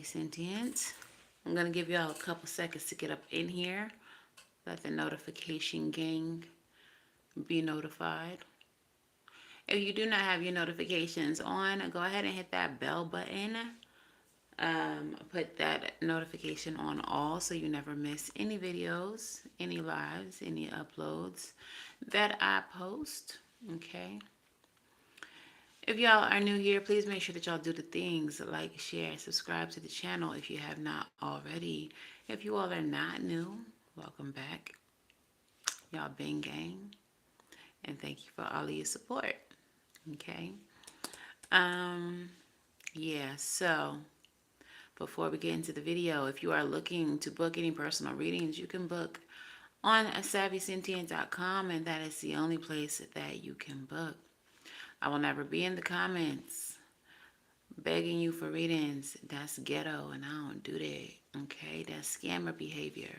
Sentient. I'm going to give y'all a couple seconds to get up in here. Let the notification gang be notified. If you do not have your notifications on, go ahead and hit that bell button. Put that notification on all so you never miss any videos, any lives, any uploads that I post. Okay. If y'all are new here, please make sure that y'all do the things like, share, subscribe to the channel if you have not already. If you all are not new, welcome back. Y'all been gang. And thank you for all of your support. Okay. Yeah, so before we get into the video, if you are looking to book any personal readings, you can book on SavySentient.com, and that is the only place that you can book. I will never be in the comments begging you for readings. That's ghetto, and I don't do that. Okay, that's scammer behavior,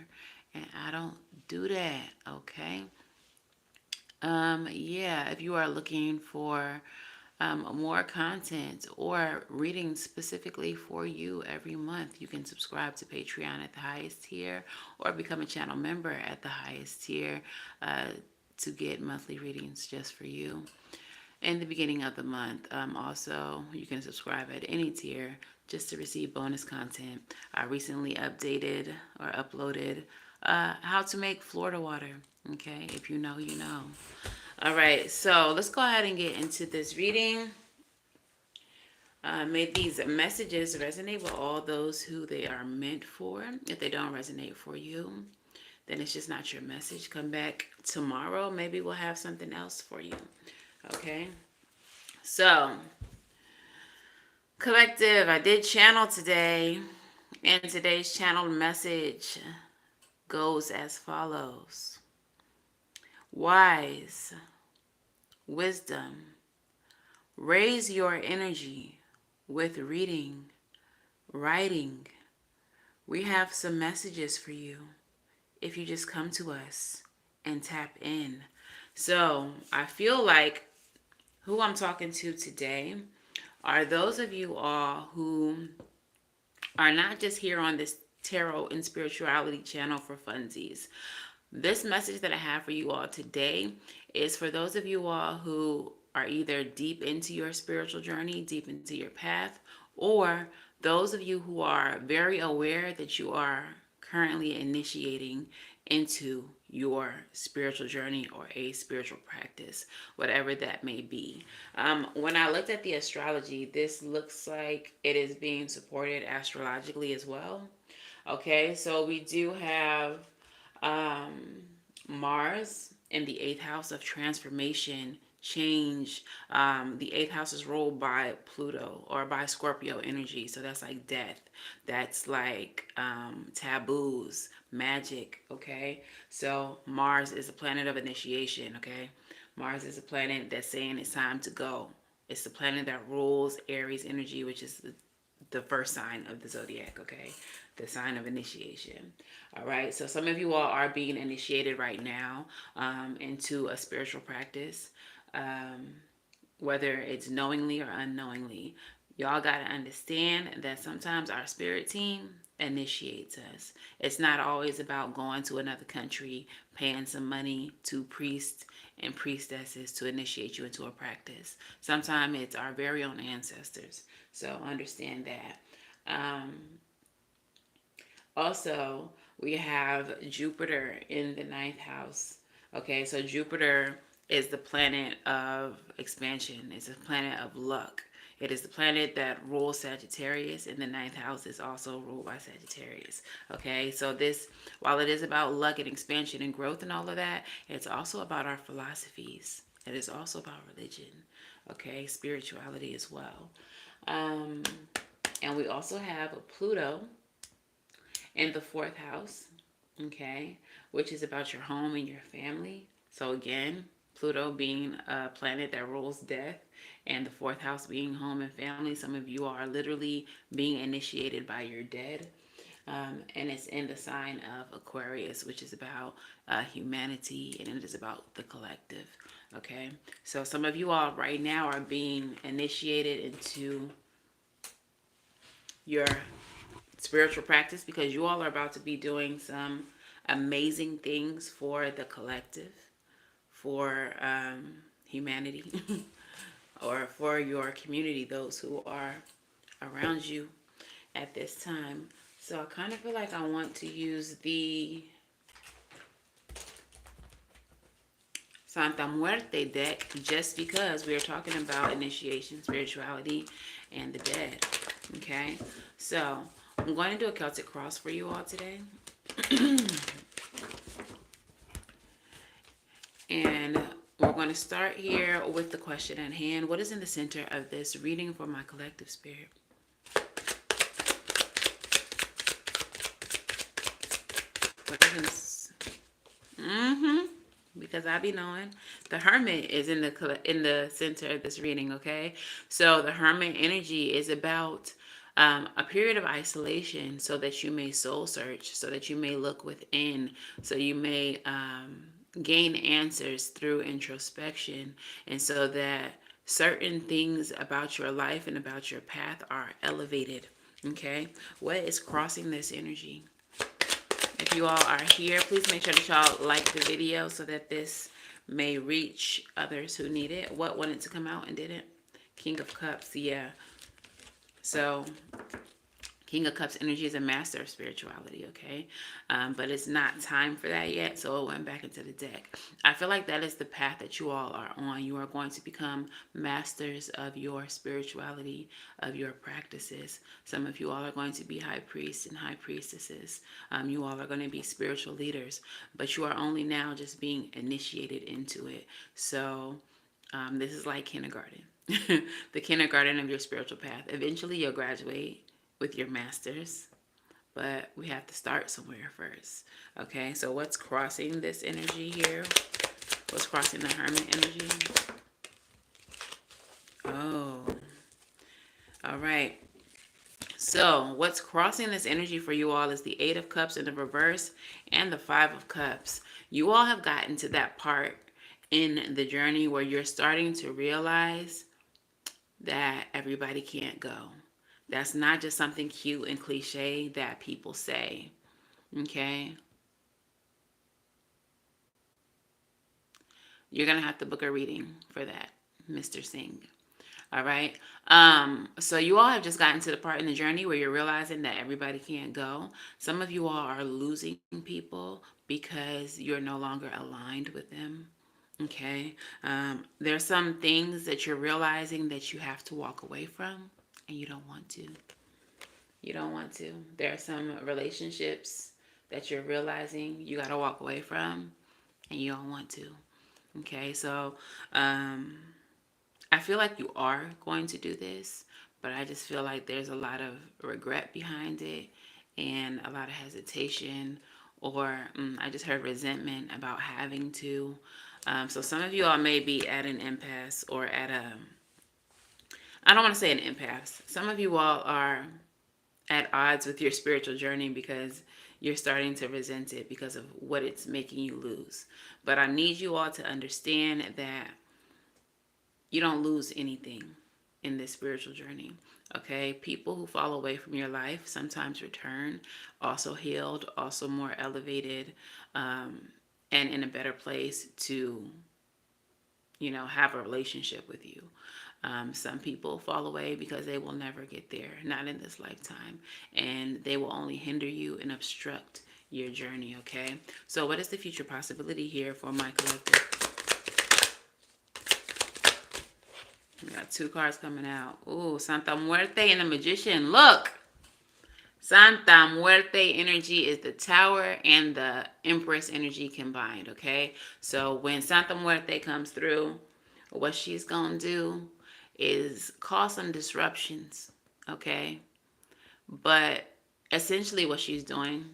and I don't do that. Okay. Yeah, if you are looking for more content or readings specifically for you every month, you can subscribe to Patreon at the highest tier or become a channel member at the highest tier to get monthly readings just for you in the beginning of the month. Also, you can subscribe at any tier just to receive bonus content. I recently updated or uploaded how to make Florida water. Okay, if you know, you know. All right, so let's go ahead and get into this reading. May these messages resonate with all those who they are meant for. If they don't resonate for you, then it's just not your message. Come back tomorrow. Maybe we'll have something else for you. Okay. So, collective, I did channel today, and today's channeled message goes as follows. Wise, wisdom, raise your energy with reading, writing. We have some messages for you if you just come to us and tap in. So I feel like who I'm talking to today are those of you all who are not just here on this tarot and spirituality channel for funsies. This message that I have for you all today is for those of you all who are either deep into your spiritual journey, deep into your path, or those of you who are very aware that you are currently initiating into your spiritual journey or a spiritual practice, whatever that may be. When I looked at the astrology, this looks like it is being supported astrologically as well. Okay, so we do have Mars in the 8th house of transformation, change. The 8th house is ruled by Pluto or by Scorpio energy. So that's like death. That's like taboos, magic. Okay. So Mars is a planet of initiation. Okay. Mars is a planet that's saying it's time to go. It's the planet that rules Aries energy, which is the first sign of the zodiac, okay? The sign of initiation. All right, so some of you all are being initiated right now into a spiritual practice, whether it's knowingly or unknowingly. Y'all got to understand that sometimes our spirit team initiates us. It's not always about going to another country, paying some money to priests and priestesses to initiate you into a practice. Sometimes it's our very own ancestors. So understand that. Also, we have Jupiter in the 9th house. Okay, so Jupiter is the planet of expansion. It's a planet of luck. It is the planet that rules Sagittarius, and the 9th house is also ruled by Sagittarius. Okay, so this, while it is about luck and expansion and growth and all of that, it's also about our philosophies. It is also about religion. Okay, spirituality as well. And we also have Pluto in the 4th house, okay, which is about your home and your family. So again, Pluto being a planet that rules death, and the 4th house being home and family. Some of you are literally being initiated by your dead. And it's in the sign of Aquarius, which is about humanity, and it is about the collective. Okay, so some of you all right now are being initiated into your spiritual practice, because you all are about to be doing some amazing things for the collective, for humanity, or for your community, those who are around you at this time. So I kind of feel like I want to use the Santa Muerte deck just because we are talking about initiation, spirituality, and the dead. Okay, so I'm going to do a Celtic cross for you all today. And we're going to start here with the question at hand. What is in the center of this reading for my collective spirit? What is in this? Because I be knowing the hermit is in the center of this reading. Okay, so the hermit energy is about a period of isolation, so that you may soul search, so that you may look within, so you may gain answers through introspection, and so that certain things about your life and about your path are elevated. Okay, what is crossing this energy? If you all are here, please make sure that y'all like the video so that this may reach others who need it. What wanted to come out and didn't? King of Cups, yeah. So King of Cups energy is a master of spirituality, okay? But it's not time for that yet, so it went back into the deck. I feel like that is the path that you all are on. You are going to become masters of your spirituality, of your practices. Some of you all are going to be high priests and high priestesses. You all are going to be spiritual leaders, but you are only now just being initiated into it. So this is like kindergarten. The kindergarten of your spiritual path. Eventually you'll graduate with your masters, but we have to start somewhere first. Okay, so what's crossing this energy here? What's crossing the hermit energy? Oh, all right. So what's crossing this energy for you all is the Eight of Cups in the reverse and the Five of Cups. You all have gotten to that part in the journey where you're starting to realize that everybody can't go. That's not just something cute and cliche that people say. Okay? You're going to have to book a reading for that, Mr. Singh. All right? So you all have just gotten to the part in the journey where you're realizing that everybody can't go. Some of you all are losing people because you're no longer aligned with them. Okay? There's some things that you're realizing that you have to walk away from, and you don't want to. You don't want to. There are some relationships that you're realizing you got to walk away from, and you don't want to. Okay, so I feel like you are going to do this, but I just feel like there's a lot of regret behind it and a lot of hesitation, or I just heard resentment about having to. So some of you all may be at an impasse or at a, I don't want to say an impasse. Some of you all are at odds with your spiritual journey because you're starting to resent it because of what it's making you lose. But I need you all to understand that you don't lose anything in this spiritual journey. Okay, people who fall away from your life sometimes return, also healed, also more elevated, and in a better place to, have a relationship with you. Some people fall away because they will never get there, not in this lifetime, and they will only hinder you and obstruct your journey, okay? So what is the future possibility here for my collective? We got two cards coming out. Ooh, Santa Muerte and the Magician. Look! Santa Muerte energy is the Tower and the Empress energy combined, okay? So when Santa Muerte comes through, what she's going to do is cause some disruptions, okay? But essentially what she's doing,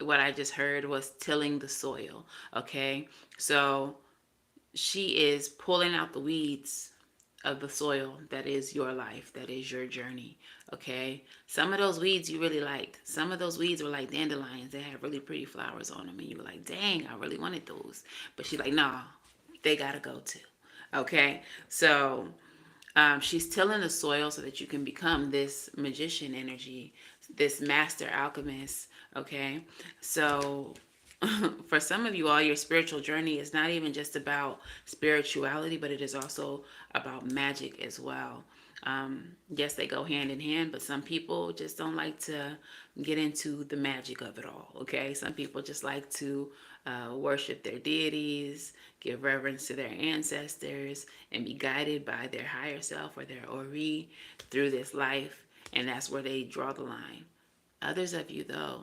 what I just heard, was tilling the soil, okay? So she is pulling out the weeds of the soil that is your life, that is your journey, okay? Some of those weeds you really liked. Some of those weeds were like dandelions. They had really pretty flowers on them, and you were like, dang, I really wanted those. But she's like, nah, they gotta go too, okay? So she's tilling the soil so that you can become this magician energy, this master alchemist. Okay, so for some of you all, your spiritual journey is not even just about spirituality, but it is also about magic as well. Yes, they go hand in hand, but some people just don't like to get into the magic of it all. Okay, some people just like to worship their deities, give reverence to their ancestors, and be guided by their higher self or their ori through this life, and that's where they draw the line. Others of you, though,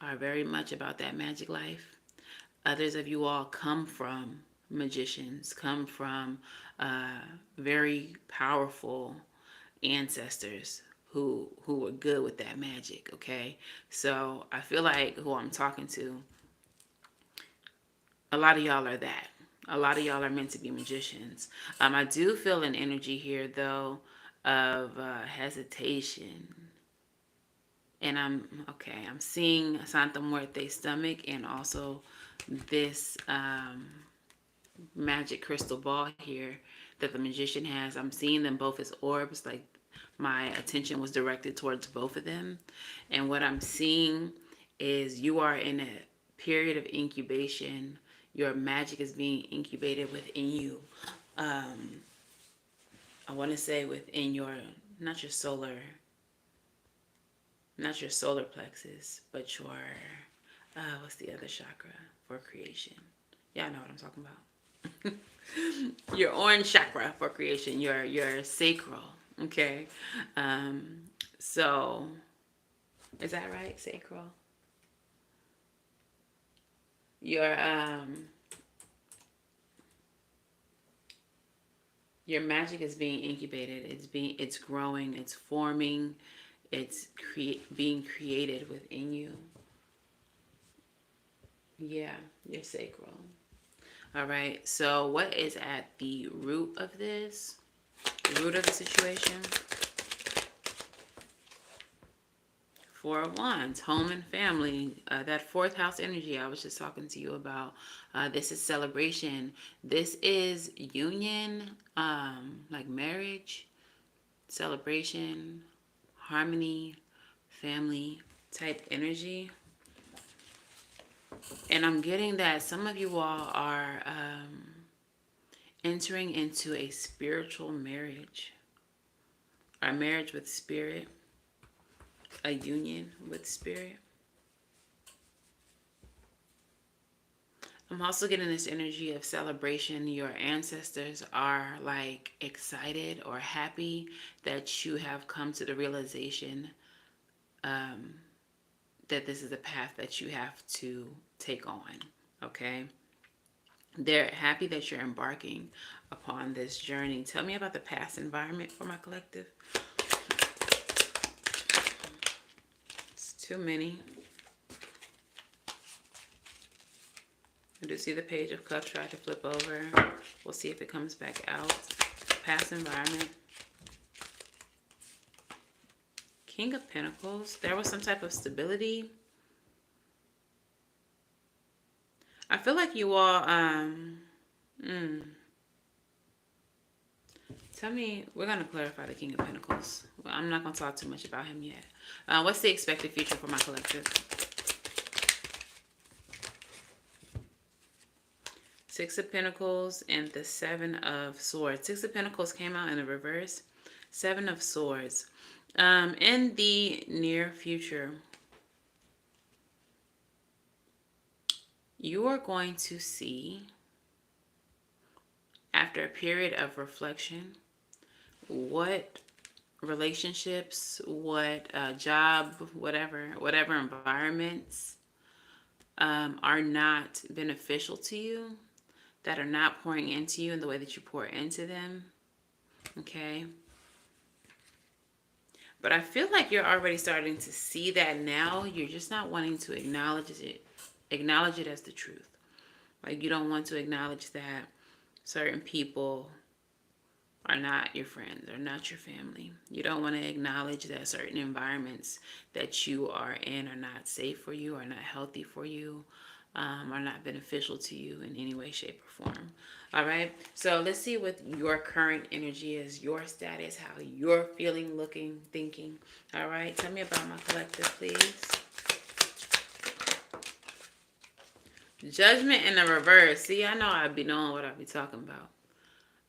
are very much about that magic life. Others of you all come from magicians, come from very powerful ancestors who were good with that magic. Okay, so I feel like who I'm talking to, a lot of y'all are that. A lot of y'all are meant to be magicians. I do feel an energy here though of hesitation. And I'm seeing Santa Muerte stomach and also this magic crystal ball here that the magician has. I'm seeing them both as orbs, like my attention was directed towards both of them. And what I'm seeing is you are in a period of incubation. Your magic is being incubated within you. I want to say within your, not your solar, not your solar plexus, but your, what's the other chakra for creation? Y'all know what I'm talking about. Your orange chakra for creation, your sacral. Okay, so is that right? Sacral. Your magic is being incubated. It's growing. It's forming. It's being created within you. Yeah, your sacral. All right. So what is at the root of this? The root of the situation? Four of Wands, home and family. That fourth house energy I was just talking to you about. This is celebration. This is union, like marriage, celebration, harmony, family type energy. And I'm getting that some of you all are entering into a spiritual marriage, a marriage with spirit, a union with spirit. I'm also getting this energy of celebration. Your ancestors are like excited or happy that you have come to the realization that this is a path that you have to take on. Okay? They're happy that you're embarking upon this journey. Tell me about the past environment for my collective. It's too many. I do see the Page of Cups try to flip over. We'll see if it comes back out. Past environment. King of Pentacles. There was some type of stability. I feel like you all, tell me, we're going to clarify the King of Pentacles. Well, I'm not going to talk too much about him yet. What's the expected future for my collective? Six of Pentacles and the Seven of Swords. Six of Pentacles came out in the reverse. Seven of Swords. In the near future, you are going to see, after a period of reflection, what relationships, what job, whatever environments are not beneficial to you, that are not pouring into you in the way that you pour into them. Okay? But I feel like you're already starting to see that now. You're just not wanting to acknowledge it as the truth. Like, you don't want to acknowledge that certain people are not your friends or not your family. You don't want to acknowledge that certain environments that you are in are not safe for you, are not healthy for you. are not beneficial to you in any way, shape, or form. All right. So let's see what your current energy is, your status, how you're feeling, looking, thinking. All right. Tell me about my collective, please. Judgment in the reverse. See, I know I'd be knowing what I'd be talking about.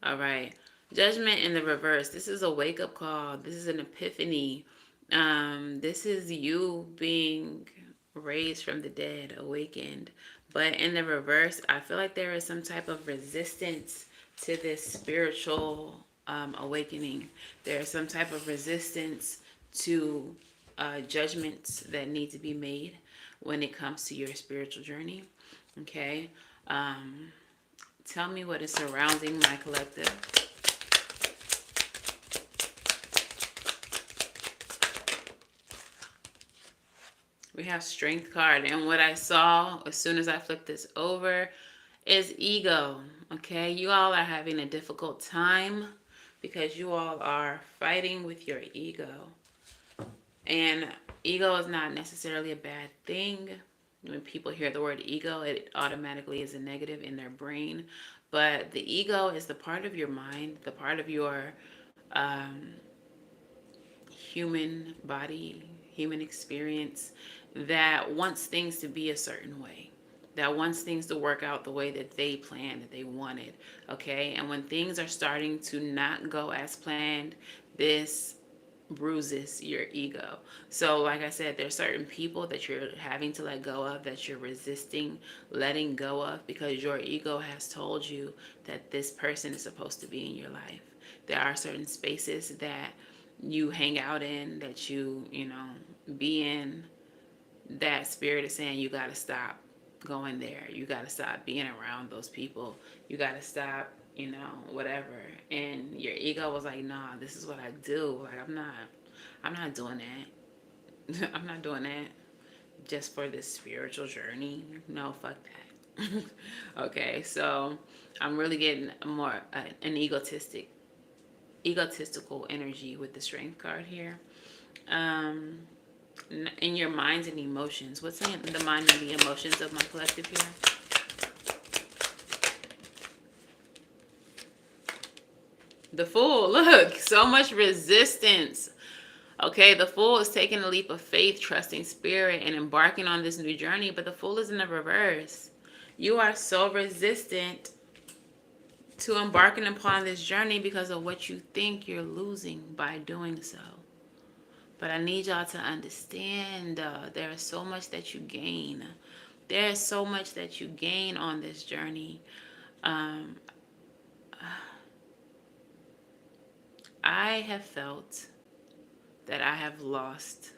All right. Judgment in the reverse. This is a wake up call. This is an epiphany. This is you being raised from the dead, awakened. But in the reverse, I feel like there is some type of resistance to this spiritual awakening. There is some type of resistance to judgments that need to be made when it comes to your spiritual journey. Okay. Tell me what is surrounding my collective. We have strength card, and what I saw as soon as I flipped this over is ego. Okay, you all are having a difficult time because you all are fighting with your ego. And ego is not necessarily a bad thing. When people hear the word ego, it automatically is a negative in their brain. But the ego is the part of your mind, the part of your um, human body, human experience that wants things to be a certain way, that wants things to work out the way that they planned, that they wanted. Okay. And when things are starting to not go as planned, this bruises your ego. So, like I said, there's certain people that you're having to let go of, that you're resisting letting go of because your ego has told you that this person is supposed to be in your life. There are certain spaces that you hang out in, that you know, be in, that spirit is saying you got to stop going there. You got to stop being around those people. You got to stop, you know, whatever. And your ego was like, nah, this is what I do. Like, I'm not doing that. I'm not doing that just for this spiritual journey. No, fuck that. Okay, so I'm really getting more an egotistical energy with the strength card here. In your minds and emotions. What's in the mind and the emotions of my collective here? The Fool. Look, so much resistance. Okay, the Fool is taking a leap of faith, trusting spirit, and embarking on this new journey, but the Fool is in the reverse. You are so resistant to embarking upon this journey because of what you think you're losing by doing so. But I need y'all to understand there is so much that you gain. There is so much that you gain on this journey. Um, I have felt that I have lost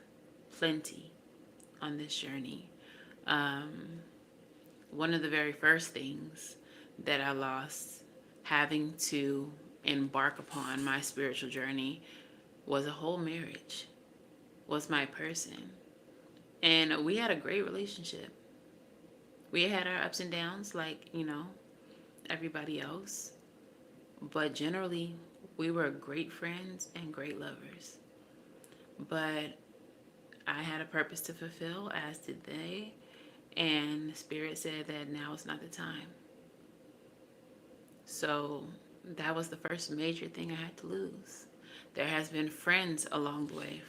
plenty on this journey. One of the very first things that I lost having to embark upon my spiritual journey was a whole marriage, was my person. And we had a great relationship. We had our ups and downs like, you know, everybody else. But generally, we were great friends and great lovers. But I had a purpose to fulfill, as did they. And Spirit said that now is not the time. So that was the first major thing I had to lose. There has been friends along the way,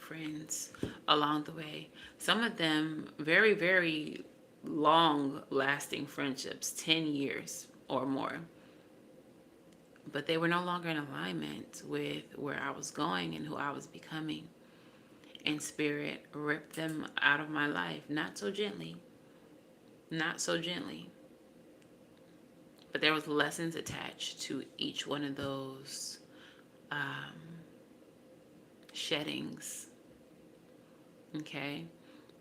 Some of them very, very long lasting friendships, 10 years or more. But they were no longer in alignment with where I was going and who I was becoming. And Spirit ripped them out of my life, not so gently, not so gently. But there was lessons attached to each one of those sheddings. Okay?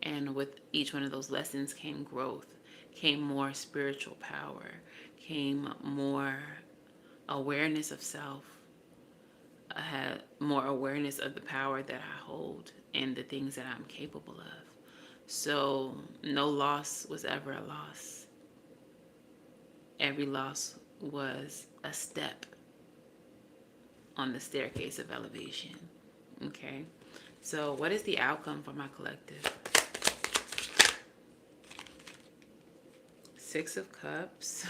And with each one of those lessons came growth, came more spiritual power, came more awareness of self. I had more awareness of the power that I hold and the things that I'm capable of. So no loss was ever a loss. Every loss was a step on the staircase of elevation. Okay? So what is the outcome for my collective? Six of Cups.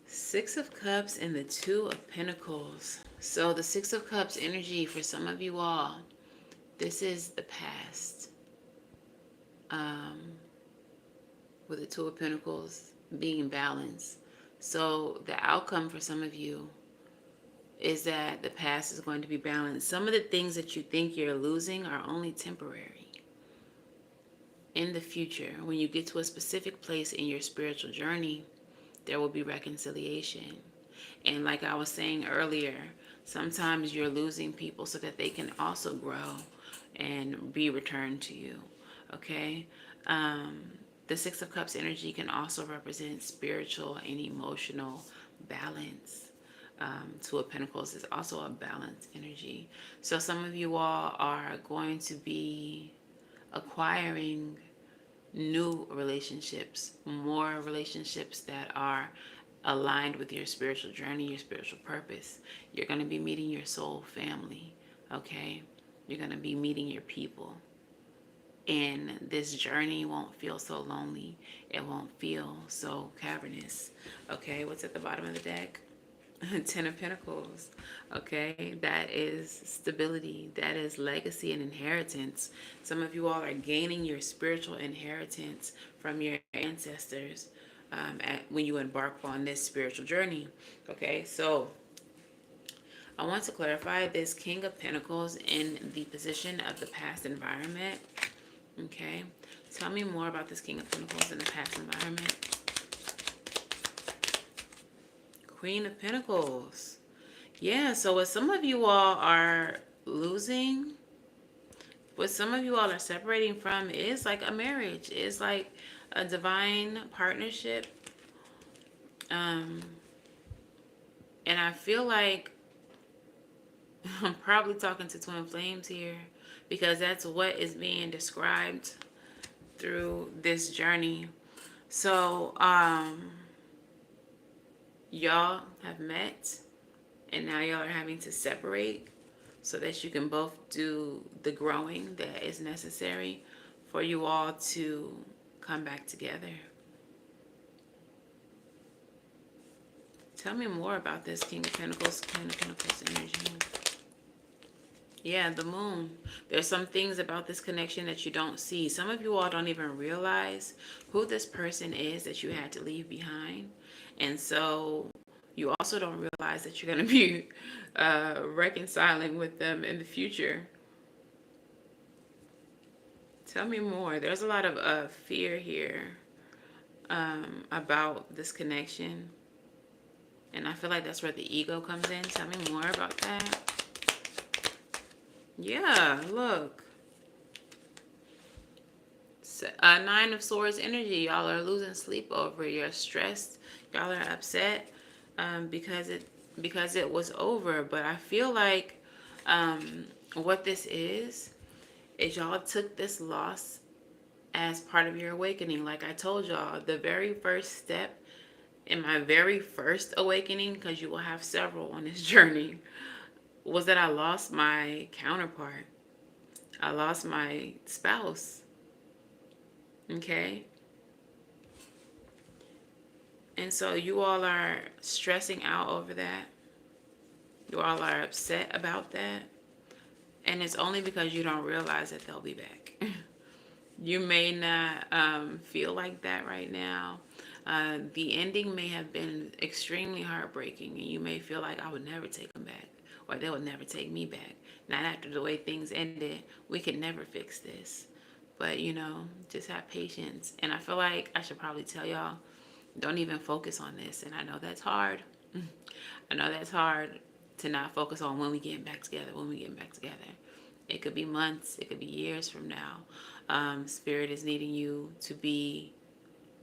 Six of Cups and the Two of Pentacles. So the Six of Cups energy for some of you all, this is the past. With the Two of Pentacles being balanced. So the outcome for some of you is that the past is going to be balanced. Some of the things that you think you're losing are only temporary. In the future, when you get to a specific place in your spiritual journey, there will be reconciliation. And like I was saying earlier, sometimes you're losing people so that they can also grow and be returned to you. Okay? The Six of Cups energy can also represent spiritual and emotional balance. Two of Pentacles is also a balanced energy. So some of you all are going to be acquiring new relationships, more relationships that are aligned with your spiritual journey, your spiritual purpose. You're going to be meeting your soul family, okay? You're going to be meeting your people. And this journey won't feel so lonely. It won't feel so cavernous. Okay, what's at the bottom of the deck? Ten of Pentacles. Okay, that is stability. That is legacy and inheritance. Some of you all are gaining your spiritual inheritance from your ancestors when you embark on this spiritual journey. Okay, so I want to clarify this King of Pentacles in the position of the past environment. Okay, tell me more about this King of Pentacles in the past environment. Queen of Pentacles. Yeah, so what some of you all are losing, what some of you all are separating from is like a marriage. It's like a divine partnership. And I feel like I'm probably talking to twin flames here because that's what is being described through this journey. So, y'all have met and now y'all are having to separate so that you can both do the growing that is necessary for you all to come back together. Tell me more about this King of Pentacles, Queen of Pentacles energy. Yeah, the moon. There's some things about this connection that you don't see. Some of you all don't even realize who this person is that you had to leave behind. And so you also don't realize that you're going to be reconciling with them in the future. Tell me more. There's a lot of fear here about this connection. And I feel like that's where the ego comes in. Tell me more about that. Yeah, look. Nine of Swords energy. Y'all are losing sleep over it. You're stressed. Y'all are upset because it was over. But I feel like what this is y'all took this loss as part of your awakening. Like I told y'all, the very first step in my very first awakening, because you will have several on this journey, was that I lost my counterpart. I lost my spouse. Okay? And so you all are stressing out over that. You all are upset about that. And it's only because you don't realize that they'll be back. You may not feel like that right now. The ending may have been extremely heartbreaking, and you may feel like I would never take them back, or they would never take me back. Not after the way things ended. We could never fix this. But, just have patience. And I feel like I should probably tell y'all, don't even focus on this. And I know that's hard. I know that's hard to not focus on when we get back together, It could be months, it could be years from now. Spirit is needing you to be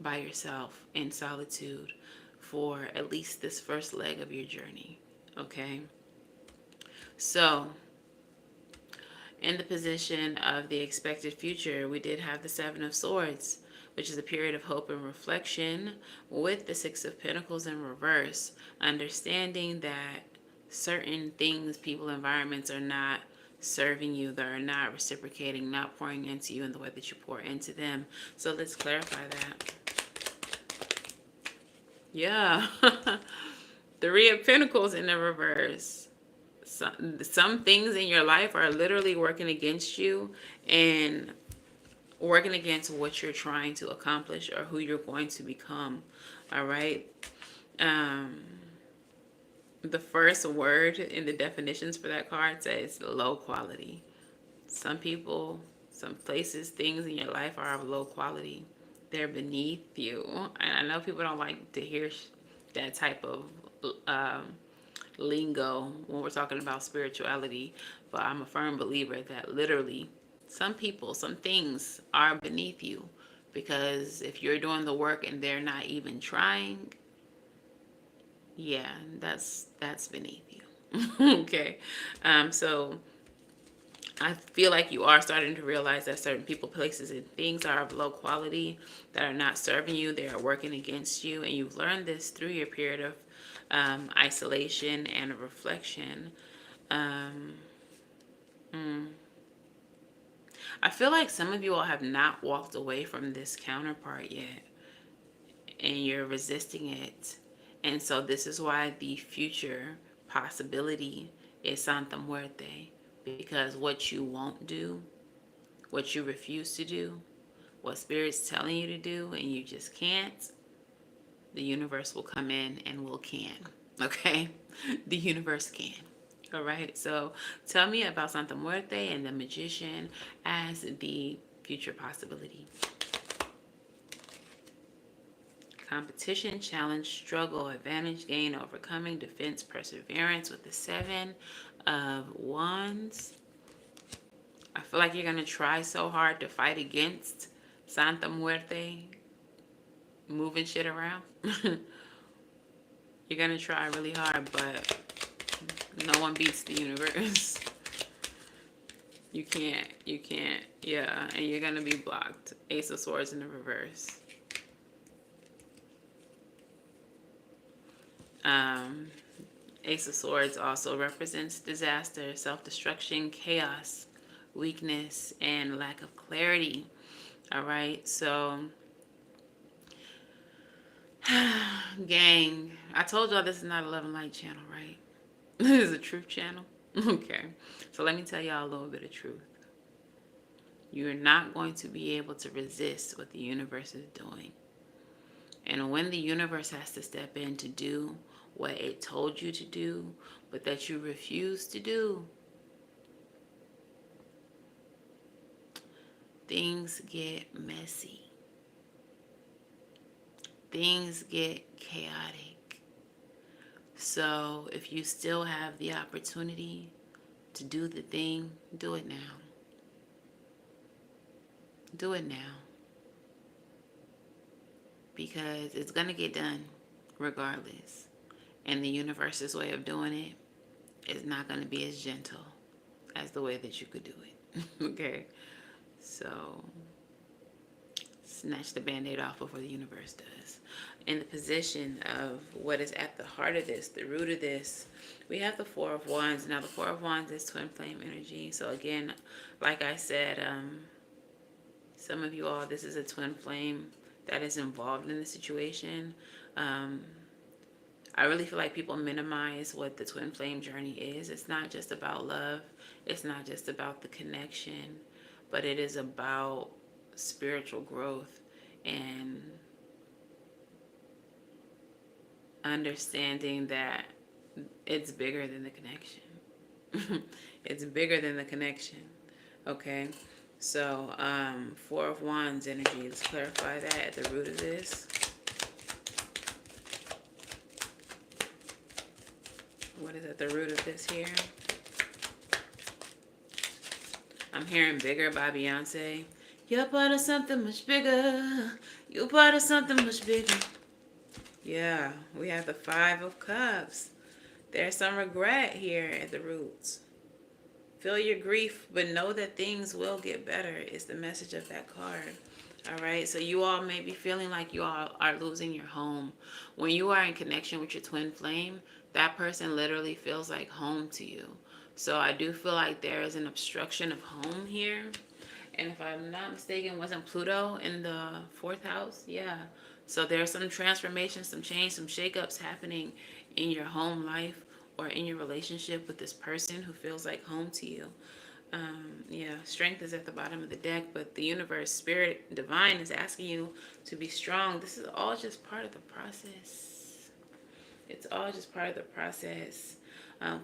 by yourself in solitude for at least this first leg of your journey. Okay? So, in the position of the expected future, we did have the Seven of Swords, which is a period of hope and reflection, with the Six of Pentacles in reverse, understanding that certain things, people, environments are not serving you, that are not reciprocating, not pouring into you in the way that you pour into them. So let's clarify that. Yeah. Three of Pentacles in the reverse. Some things in your life are literally working against you and working against what you're trying to accomplish or who you're going to become. All right. Um, the first word in the definitions for that card says low quality. Some people, some places, things in your life are of low quality. They're beneath you. And I know people don't like to hear that type of um, lingo when we're talking about spirituality, but I'm a firm believer that literally some people, some things are beneath you, because if you're doing the work and they're not even trying, yeah, that's beneath you. Okay. So I feel like you are starting to realize that certain people, places, and things are of low quality, that are not serving you. They are working against you. And you've learned this through your period of isolation and reflection. Um, I feel like some of you all have not walked away from this counterpart yet, and you're resisting it. And so this is why the future possibility is Santa Muerte, because what you won't do, what you refuse to do, what Spirit's telling you to do and you just can't, the universe will come in and will can. Okay? The universe can. All right? So tell me about Santa Muerte and the Magician as the future possibility. Competition, challenge, struggle, advantage, gain, overcoming, defense, perseverance with the Seven of Wands. I feel like you're going to try so hard to fight against Santa Muerte moving shit around. You're going to try really hard, but no one beats the universe. You can't, yeah, and you're going to be blocked. Ace of Swords in the reverse. Ace of Swords also represents disaster, self-destruction, chaos, weakness, and lack of clarity. All right, so gang, I told y'all this is not a Love and Light channel, right? This is a truth channel. Okay, so let me tell y'all a little bit of truth. You're not going to be able to resist what the universe is doing. And when the universe has to step in to do what it told you to do, but that you refuse to do, things get messy. Things get chaotic. So if you still have the opportunity to do the thing, do it now. Do it now. Because it's going to get done regardless. And the universe's way of doing it is not going to be as gentle as the way that you could do it. Okay? So snatch the Band-Aid off before the universe does. In the position of what is at the heart of this, the root of this, we have the Four of Wands. Now the Four of Wands is twin flame energy. So again, like I said, some of you all, this is a twin flame that is involved in the situation. I really feel like people minimize what the twin flame journey is. It's not just about love. It's not just about the connection, but it is about spiritual growth and understanding that it's bigger than the connection. It's bigger than the connection. Okay? So, Four of Wands energy. Let's clarify that at the root of this. What is at the root of this here? I'm hearing Bigger by Beyonce. You're part of something much bigger. You're part of something much bigger. Yeah, we have the Five of Cups. There's some regret here at the roots. Feel your grief, but know that things will get better is the message of that card. All right, so you all may be feeling like you all are losing your home. When you are in connection with your twin flame, that person literally feels like home to you. So I do feel like there is an obstruction of home here. And if I'm not mistaken, wasn't Pluto in the fourth house? Yeah. So there's some transformation, some change, some shakeups happening in your home life or in your relationship with this person who feels like home to you. Yeah, strength is at the bottom of the deck, but the universe, spirit, divine is asking you to be strong. This is all just part of the process. It's all just part of the process.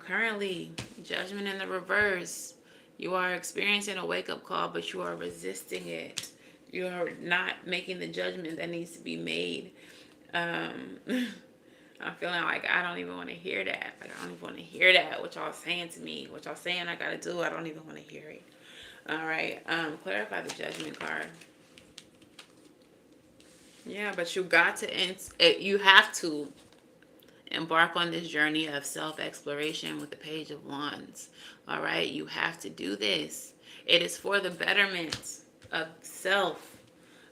Currently, judgment in the reverse. You are experiencing a wake up call, but you are resisting it. You are not making the judgment that needs to be made. Um, I'm feeling like I don't even want to hear that. Like, I don't even want to hear that. What y'all saying to me, what y'all saying I gotta do, I don't even want to hear it. All right. Clarify the judgment card. Yeah, but you got to, you have to embark on this journey of self-exploration with the Page of Wands. All right, you have to do this. It is for the betterment of self.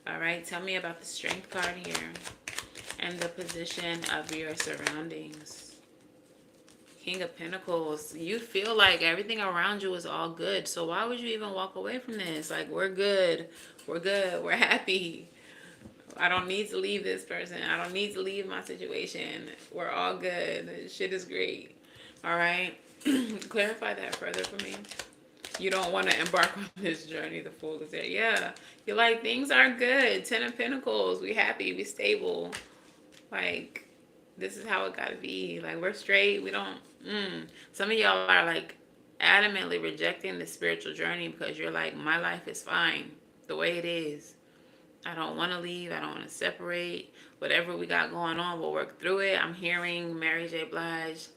All right, tell me about the Strength card here and the position of your surroundings. King of Pentacles, you feel like everything around you is all good. So why would you even walk away from this? Like, we're good. We're good. We're happy. I don't need to leave this person. I don't need to leave my situation. We're all good. Shit is great. All right. Clarify that further for me. You don't want to embark on this journey. The Fool is there. Yeah. You're like, things are good. Ten of Pentacles. We happy. We stable. Like, this is how it got to be. Like, we're straight. We don't. Some of y'all are like adamantly rejecting the spiritual journey because you're like, my life is fine the way it is. I don't want to leave. I don't want to separate. Whatever we got going on, we'll work through it. I'm hearing Mary J. Blige.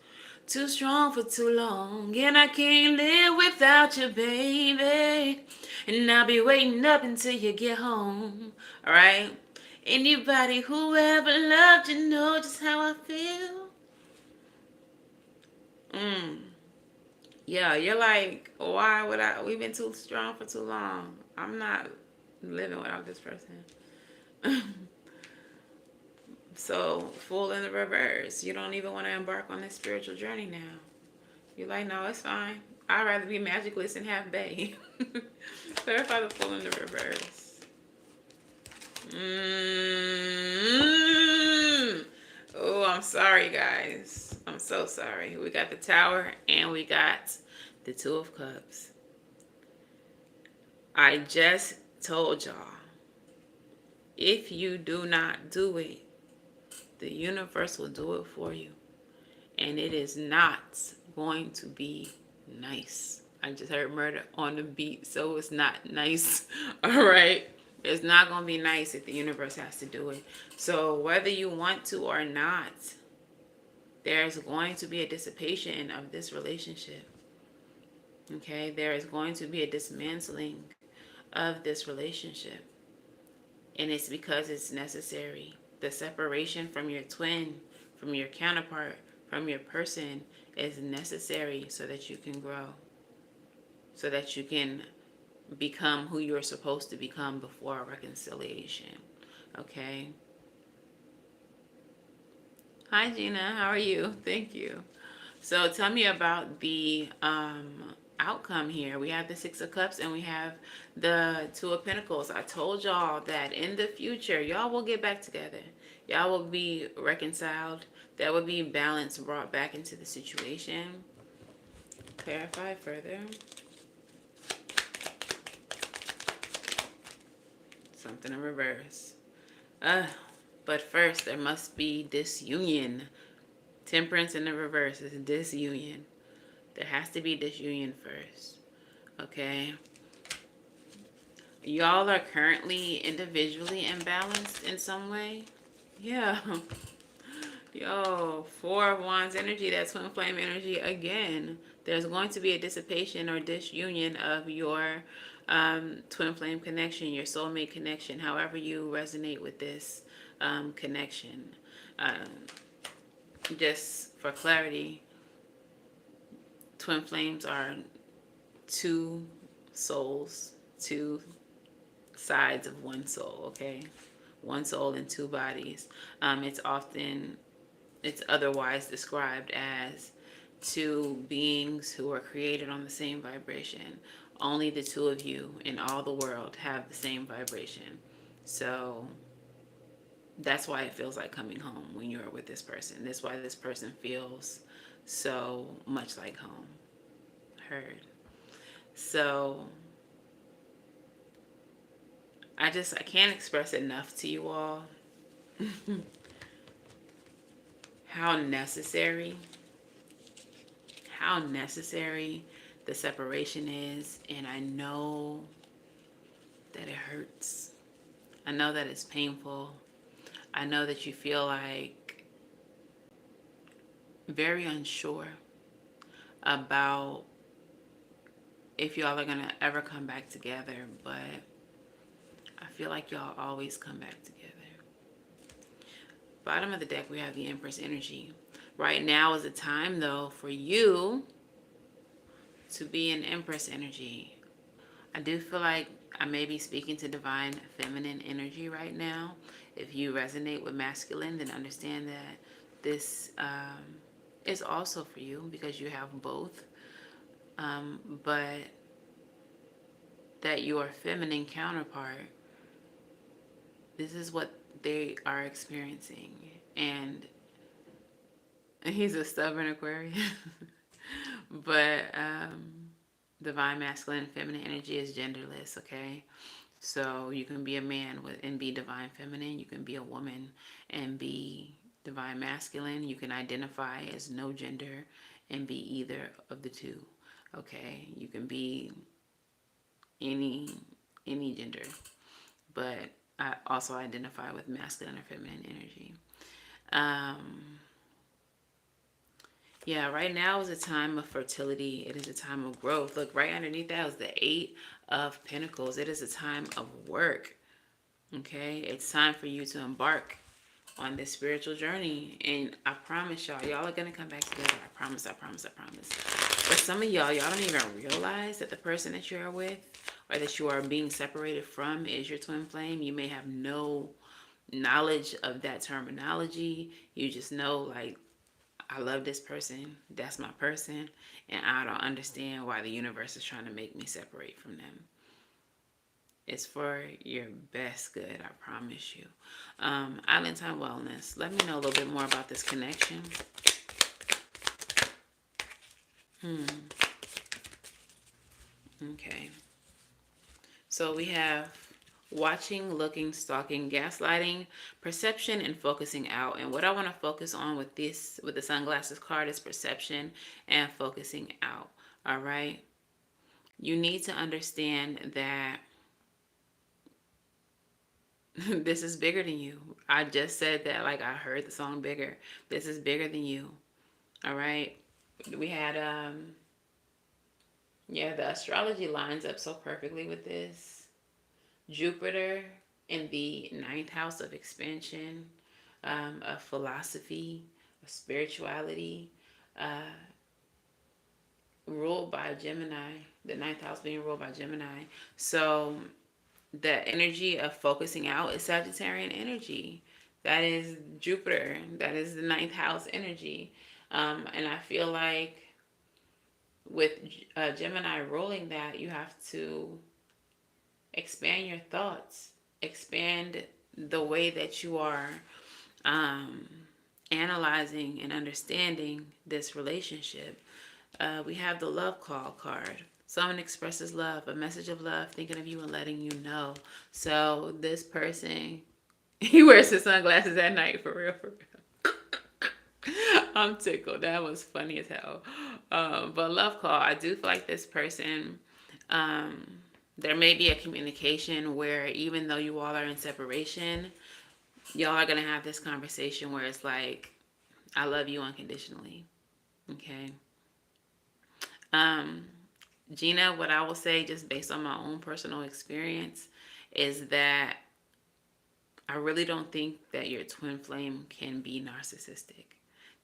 Too strong for too long, and I can't live without you, baby. And I'll be waiting up until you get home. All right? Anybody who ever loved you know just how I feel. Yeah, you're like, why would I? We've been too strong for too long. I'm not living without this person. So, Fool in the reverse. You don't even want to embark on this spiritual journey now. You're like, no, it's fine. I'd rather be magicless and have Bay. Clarify the Fool in the reverse. Oh, I'm sorry, guys. I'm so sorry. We got the Tower and we got the Two of Cups. I just told y'all, if you do not do it, the universe will do it for you. And it is not going to be nice. I just heard murder on the beat, so it's not nice. All right? It's not going to be nice if the universe has to do it. So whether you want to or not, there's going to be a dissipation of this relationship. Okay? There is going to be a dismantling of this relationship. And it's because it's necessary. The separation from your twin, from your counterpart, from your person is necessary so that you can grow. So that you can become who you're supposed to become before reconciliation. Okay? Hi, Gina. How are you? Thank you. So tell me about the outcome here. We have the Six of Cups and we have the Two of Pentacles. I told y'all that in the future, y'all will get back together. Y'all will be reconciled. There will be balance brought back into the situation. Clarify further. Something in reverse. But first, there must be disunion. Temperance in the reverse is disunion. There has to be disunion first. Okay? Y'all are currently individually imbalanced in some way. Yeah. Yo, Four of Wands energy, that twin flame energy again. There's going to be a dissipation or disunion of your twin flame connection, your soulmate connection, however you resonate with this connection. Just for clarity, twin flames are two souls, two sides of one soul, okay? One soul in two bodies. It's otherwise described as two beings who are created on the same vibration. Only the two of you in all the world have the same vibration. So that's why it feels like coming home when you're with this person. That's why this person feels so much like home. Heard. So I can't express enough to you all how necessary how necessary the separation is. And I know that it hurts. I know that it's painful. I know that you feel like very unsure about if y'all are gonna ever come back together, but I feel like y'all always come back together. Bottom of the deck, we have the Empress energy. Right now is the time, though, for you to be in Empress energy. I do feel like I may be speaking to divine feminine energy right now. If you resonate with masculine, then understand that this is also for you because you have both. But that your feminine counterpart, this is what they are experiencing. And he's a stubborn Aquarius. But divine masculine and feminine energy is genderless, okay? So you can be a man and be divine feminine. You can be a woman and be divine masculine. You can identify as no gender and be either of the two, okay? You can be any gender, but I also identify with masculine or feminine energy. Yeah, right now is a time of fertility. It is a time of growth. Look, right underneath that is the Eight of Pentacles. It is a time of work. Okay, it's time for you to embark on this spiritual journey. And I promise y'all are gonna come back together. I promise, I promise, I promise. For some of y'all don't even realize that the person that you are with or that you are being separated from is your twin flame. You may have no knowledge of that terminology. You just know, like, I love this person, that's my person, and I don't understand why the universe is trying to make me separate from them. It's for your best good, I promise you. Island Time Wellness. Let me know a little bit more about this connection. Okay. So we have watching, looking, stalking, gaslighting, perception, and focusing out. And what I want to focus on with the sunglasses card is perception and focusing out. All right. You need to understand that this is bigger than you. I just said that, like, I heard the song Bigger. This is bigger than you. All right. We had, yeah, the astrology lines up so perfectly with this. Jupiter in the ninth house of expansion, of philosophy, of spirituality, ruled by Gemini, the ninth house being ruled by Gemini. So the energy of focusing out is Sagittarian energy. That is Jupiter. That is the ninth house energy. And I feel like with Gemini ruling that, you have to expand your thoughts, expand the way that you are analyzing and understanding this relationship. We have the love call card. Someone expresses love, a message of love, thinking of you and letting you know. So this person, he wears his sunglasses at night, for real, for real. I'm tickled. That was funny as hell. But love call, I do feel like this person, there may be a communication where even though you all are in separation, y'all are going to have this conversation where it's like, I love you unconditionally. Okay. Gina, what I will say, just based on my own personal experience, is that I really don't think that your twin flame can be narcissistic.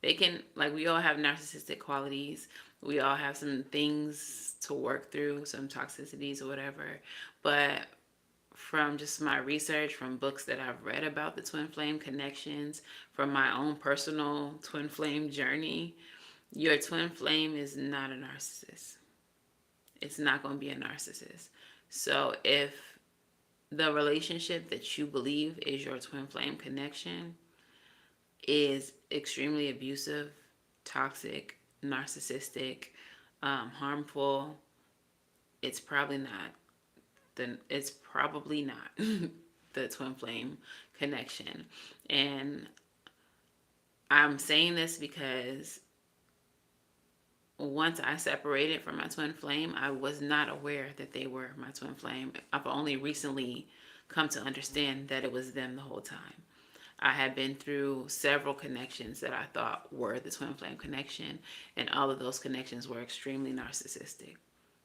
They can, like, we all have narcissistic qualities. We all have some things to work through, some toxicities or whatever. But from just my research, from books that I've read about the twin flame connections, from my own personal twin flame journey, Your twin flame is not a narcissist. It's not going to be a narcissist. So if the relationship that you believe is your twin flame connection is extremely abusive, toxic, narcissistic, harmful, it's probably not. Then it's probably not the twin flame connection. And I'm saying this because once I separated from my twin flame, I was not aware that they were my twin flame. I've only recently come to understand that it was them the whole time. I had been through several connections that I thought were the twin flame connection, and all of those connections were extremely narcissistic,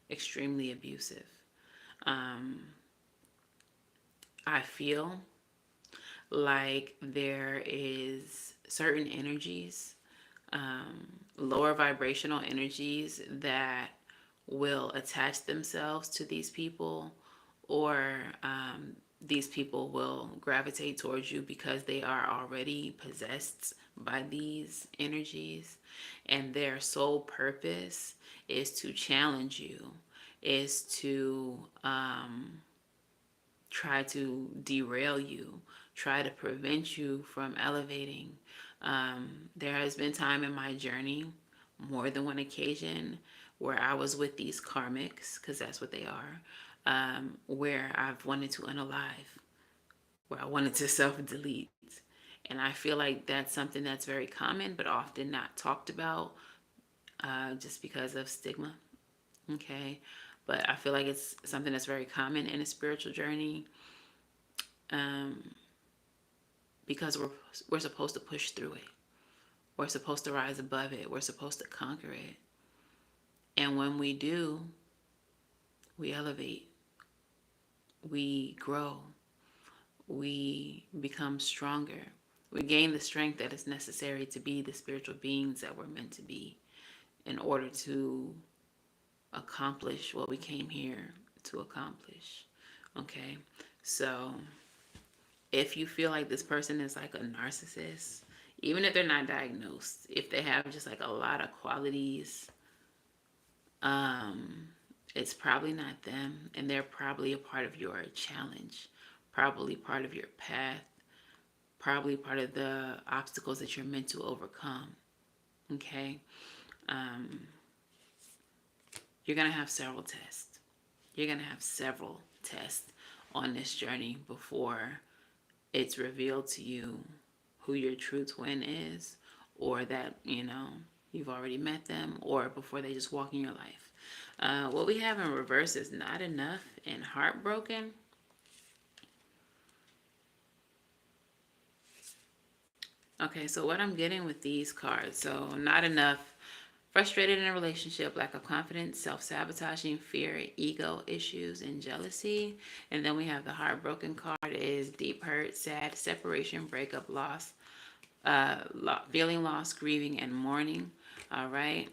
extremely abusive. Um, I feel like there is certain energies, lower vibrational energies that will attach themselves to these people, or these people will gravitate towards you because they are already possessed by these energies, and their sole purpose is to challenge you, is to try to derail you, try to prevent you from elevating. There has been time in my journey, more than one occasion, where I was with these karmics, because that's what they are, where I've wanted to unalive, where I wanted to self delete. And I feel like that's something that's very common, but often not talked about, just because of stigma. Okay. But I feel like it's something that's very common in a spiritual journey, um, because we're supposed to push through it. We're supposed to rise above it. We're supposed to conquer it. And when we do, we elevate, we grow, we become stronger. We gain the strength that is necessary to be the spiritual beings that we're meant to be in order to accomplish what we came here to accomplish. Okay? So if you feel like this person is like a narcissist, even if they're not diagnosed, if they have just like a lot of qualities, it's probably not them, and they're probably a part of your challenge, probably part of your path, probably part of the obstacles that you're meant to overcome. Okay? Um, you're going to have several tests. You're going to have several tests on this journey before it's revealed to you who your true twin is, or that, you've already met them, or before they just walk in your life. What we have in reverse is not enough and heartbroken. Okay, so what I'm getting with these cards, so not enough, frustrated in a relationship, lack of confidence, self-sabotaging, fear, ego issues, and jealousy. And then we have the heartbroken card is deep hurt, sad, separation, breakup, loss, feeling loss, grieving, and mourning. All right.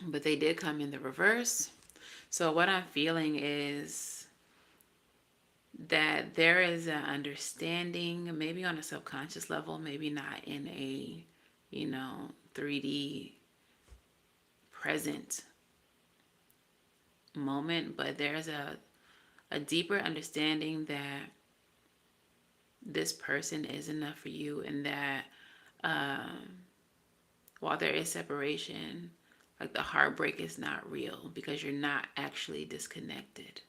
But they did come in the reverse. So what I'm feeling is that there is an understanding, maybe on a subconscious level, maybe not in a, 3D present moment, but there's a deeper understanding that this person is enough for you, and that while there is separation, like the heartbreak is not real because you're not actually disconnected,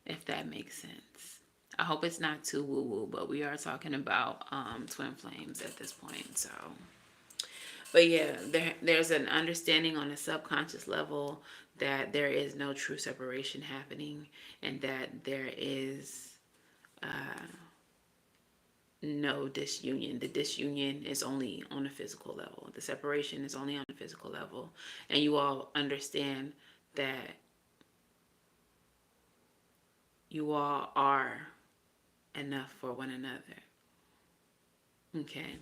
if that makes sense. I hope it's not too woo-woo, but we are talking about twin flames at this point. So, but yeah, there's an understanding on a subconscious level that there is no true separation happening, and that there is no disunion. The disunion is only on a physical level. The separation is only on a physical level. And you all understand that you all are enough for one another. Okay.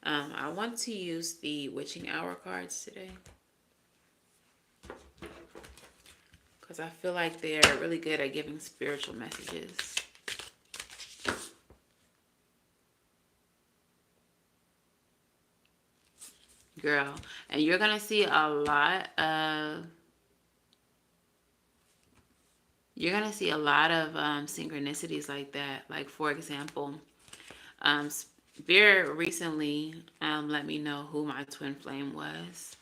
I want to use the witching hour cards today, because I feel like they're really good at giving spiritual messages. girl. And you're going to see a lot of synchronicities like that. Like, for example, Spirit recently let me know who my twin flame was.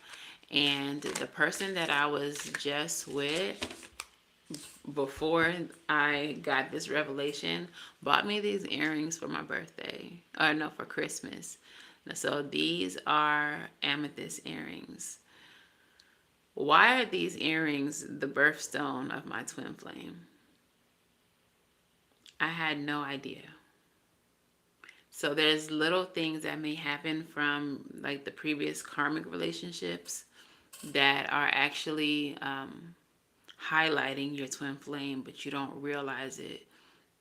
And the person that I was just with before I got this revelation bought me these earrings for my birthday. Or no, for Christmas. So these are amethyst earrings. Why are these earrings the birthstone of my twin flame? I had no idea. So there's little things that may happen from like the previous karmic relationships that are actually highlighting your twin flame, but you don't realize it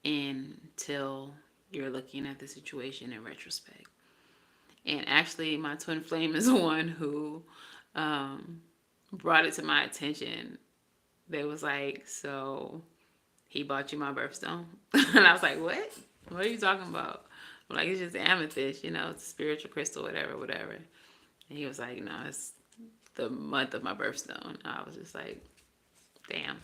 until you're looking at the situation in retrospect. And actually, my twin flame is the one who brought it to my attention. They was like, so he bought you my birthstone? And I was like, what? What are you talking about? I'm like, it's just amethyst, it's a spiritual crystal, whatever, whatever. And he was like, no, it's the month of my birthstone. I was just like, damn,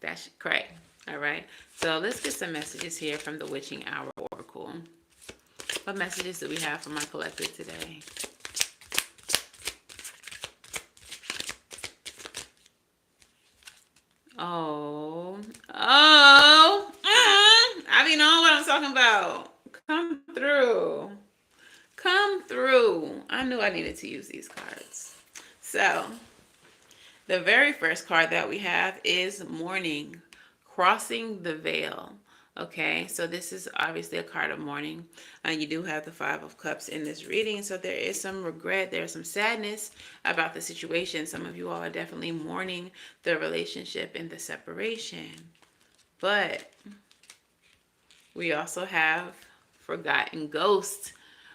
that's crazy. All right. So let's get some messages here from the Witching Hour Oracle. What messages do we have for my collective today? I be knowing what I'm talking about. Come through. Come through. I knew I needed to use these cards. So, the very first card that we have is Mourning, Crossing the Veil. Okay, so this is obviously a card of mourning. You do have the Five of Cups in this reading, so there is some regret, there's some sadness about the situation. Some of you all are definitely mourning the relationship and the separation. But we also have Forgotten Ghost,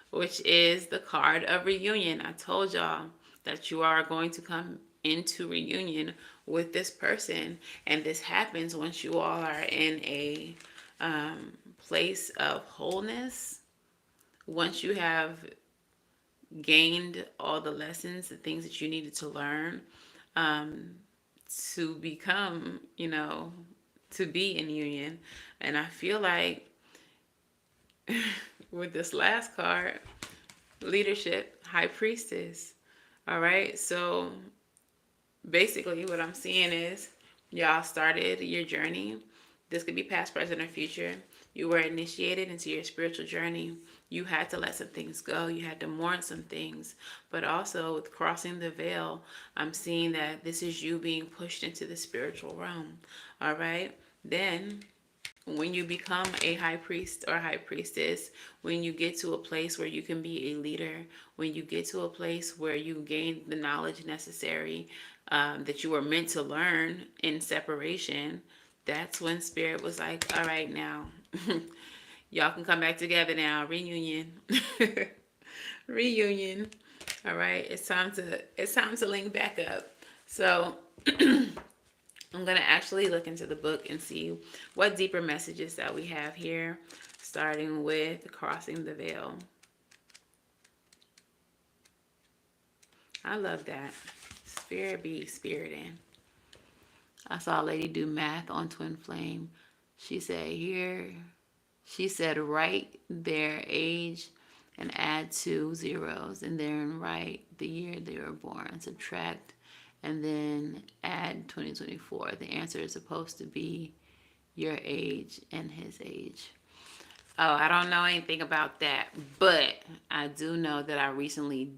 which is the card of reunion. I told y'all that you are going to come into reunion with this person, and this happens once you all are in a place of wholeness. Once you have gained all the lessons, the things that you needed to learn to become, to be in union. And I feel like with this last card, leadership, high priestess. All right. So basically what I'm seeing is y'all started your journey. This could be past, present, or future. You were initiated into your spiritual journey. You had to let some things go. You had to mourn some things. But also with crossing the veil, I'm seeing that this is you being pushed into the spiritual realm. All right. Then when you become a high priest or high priestess, when you get to a place where you can be a leader, when you get to a place where you gain the knowledge necessary that you were meant to learn in separation, that's when Spirit was like, all right, now, y'all can come back together now. Reunion. Reunion. All right, it's time to link back up. So I'm going to actually look into the book and see what deeper messages that we have here, starting with Crossing the Veil. I love that. Spirit be spiriting. I saw a lady do math on Twin Flame. She said write their age and add 2 zeros, and then write the year they were born, subtract, and then add 2024. The answer is supposed to be your age and his age. Oh, I don't know anything about that, but I do know that I recently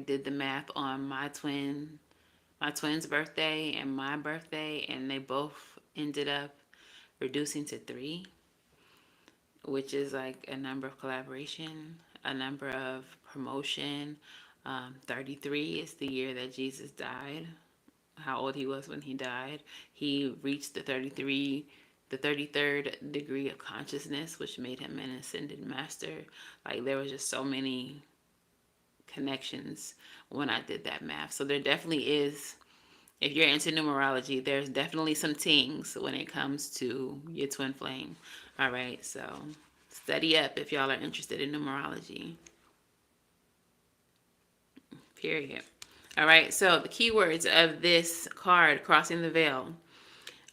did the math on my twin's birthday and my birthday, and they both ended up reducing to 3, which is like a number of collaboration, a number of promotion. 33 is the year that Jesus died, how old he was when he died. He reached the 33rd degree of consciousness, which made him an ascended master. Like, there was just so many connections when I did that math. So there definitely is, if you're into numerology, there's definitely some things when it comes to your twin flame. All right, so study up if y'all are interested in numerology. Period. All right. So the keywords of this card, crossing the veil,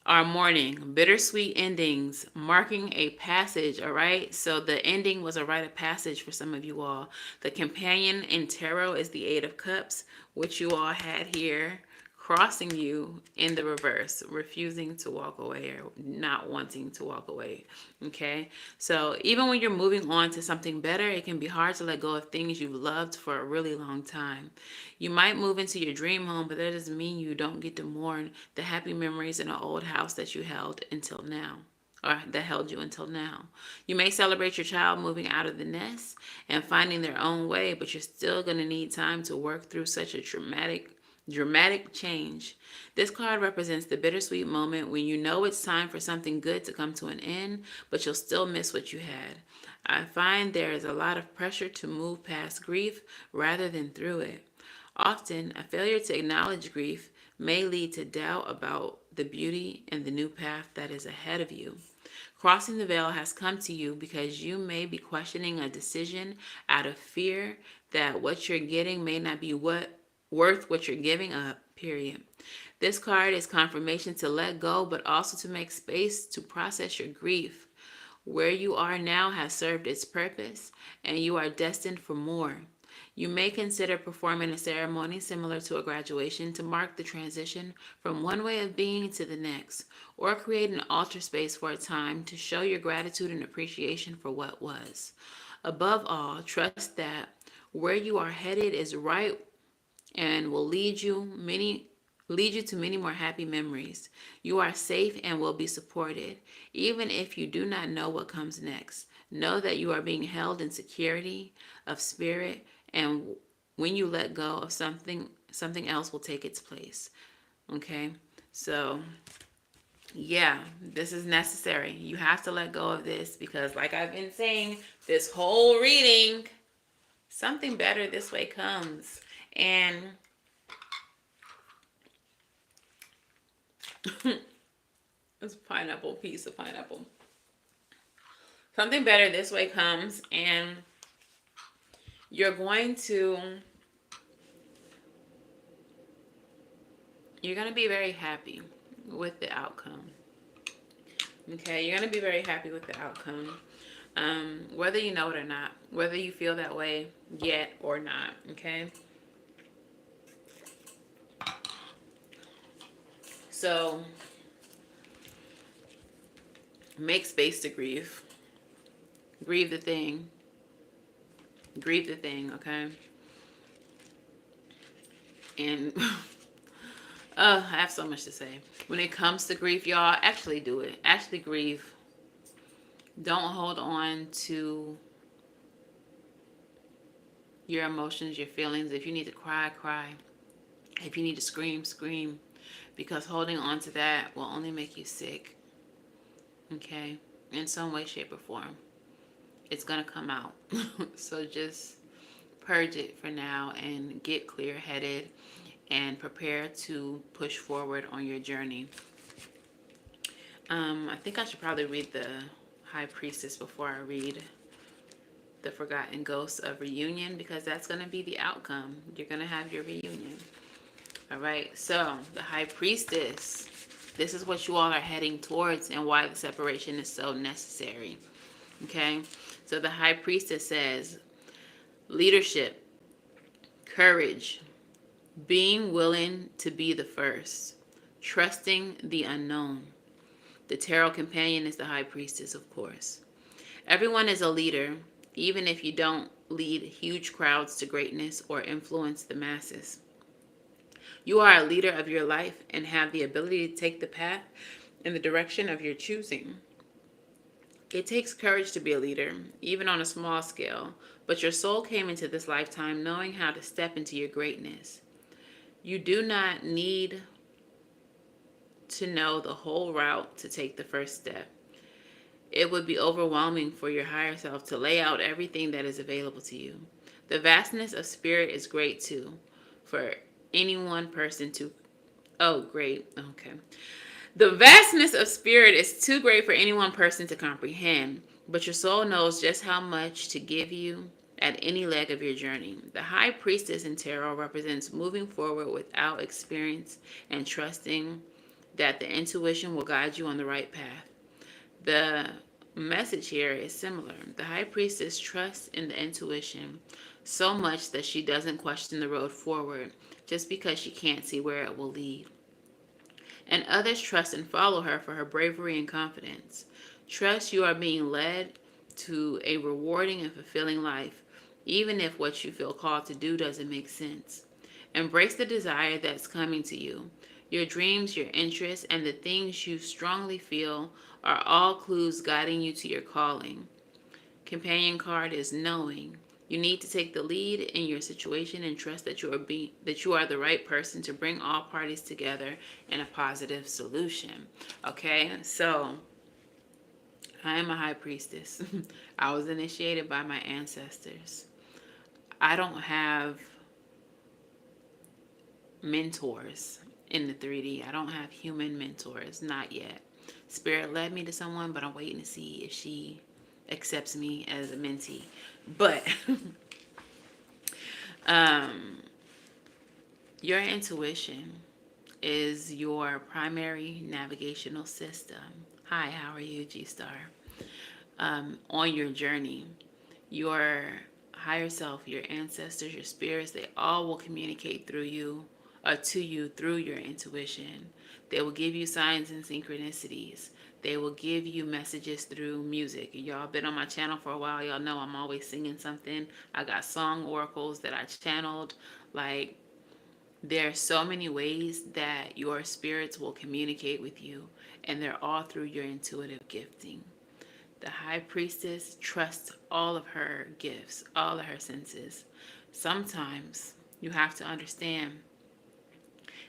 are mourning, bittersweet endings, marking a passage. All right. So the ending was a rite of passage for some of you all. The companion in tarot is the Eight of Cups, which you all had here, crossing you in the reverse, refusing to walk away or not wanting to walk away. Okay. So even when you're moving on to something better, it can be hard to let go of things you've loved for a really long time. You might move into your dream home, but that doesn't mean you don't get to mourn the happy memories in an old house that you held until now, or that held you until now. You may celebrate your child moving out of the nest and finding their own way, but you're still going to need time to work through such a dramatic change. This card represents the bittersweet moment when you know it's time for something good to come to an end, but you'll still miss what you had. I find there is a lot of pressure to move past grief rather than through it. Often, a failure to acknowledge grief may lead to doubt about the beauty and the new path that is ahead of you. Crossing the veil has come to you because you may be questioning a decision out of fear that what you're getting may not be worth what you're giving up, period. This card is confirmation to let go, but also to make space to process your grief. Where you are now has served its purpose, and you are destined for more. You may consider performing a ceremony similar to a graduation to mark the transition from one way of being to the next, or create an altar space for a time to show your gratitude and appreciation for what was. Above all, trust that where you are headed is right and will lead you to many more happy memories. You are safe and will be supported, even if you do not know what comes next. Know that you are being held in security of spirit, and when you let go of something, something else will take its place. Okay? So, yeah, this is necessary. You have to let go of this because, like I've been saying, this whole reading, something better this way comes. And it's pineapple, piece of pineapple. Something better this way comes, and you're going to be very happy with the outcome. Okay, you're going to be very happy with the outcome. Whether you know it or not, whether you feel that way yet or not. Okay. So make space to grieve. Grieve the thing. Grieve the thing, okay? And I have so much to say. When it comes to grief, y'all, actually do it. Actually grieve. Don't hold on to your emotions, your feelings. If you need to cry, cry. If you need to scream, scream. Because holding on to that will only make you sick. Okay? In some way, shape, or form. It's going to come out. So just purge it for now and get clear-headed and prepare to push forward on your journey. I think I should probably read the High Priestess before I read the Forgotten Ghosts of Reunion, because that's going to be the outcome. You're going to have your reunion. All right, so the High Priestess, this is what you all are heading towards and why the separation is so necessary. Okay, so the High Priestess says leadership, courage, being willing to be the first, trusting the unknown. The Tarot Companion is the High Priestess, of course. Everyone is a leader, even if you don't lead huge crowds to greatness or influence the masses. You are a leader of your life and have the ability to take the path in the direction of your choosing. It takes courage to be a leader, even on a small scale, but your soul came into this lifetime knowing how to step into your greatness. You do not need to know the whole route to take the first step. It would be overwhelming for your higher self to lay out everything that is available to you. The vastness of spirit is great too, for any one person to... Oh, great. Okay. The vastness of spirit is too great for any one person to comprehend, but your soul knows just how much to give you at any leg of your journey. The High Priestess in Tarot represents moving forward without experience and trusting that the intuition will guide you on the right path. The message here is similar. The High Priestess trusts in the intuition so much that she doesn't question the road forward just because she can't see where it will lead. And others trust and follow her for her bravery and confidence. Trust you are being led to a rewarding and fulfilling life, even if what you feel called to do doesn't make sense. Embrace the desire that's coming to you. Your dreams, your interests, and the things you strongly feel are all clues guiding you to your calling. Companion card is knowing. You need to take the lead in your situation and trust that you are the right person to bring all parties together in a positive solution. Okay, so I am a high priestess. I was initiated by my ancestors. I don't have mentors in the 3D. I don't have human mentors, not yet. Spirit led me to someone, but I'm waiting to see if she accepts me as a mentee. But your intuition is your primary navigational system. Hi, how are you, G Star? On your journey, your higher self, your ancestors, your spirits, they all will communicate through you or to you through your intuition. They will give you signs and synchronicities. They will give you messages through music. Y'all been on my channel for a while. Y'all know I'm always singing something. I got song oracles that I channeled. Like, there are so many ways that your spirits will communicate with you, and they're all through your intuitive gifting. The high priestess trusts all of her gifts, all of her senses. Sometimes you have to understand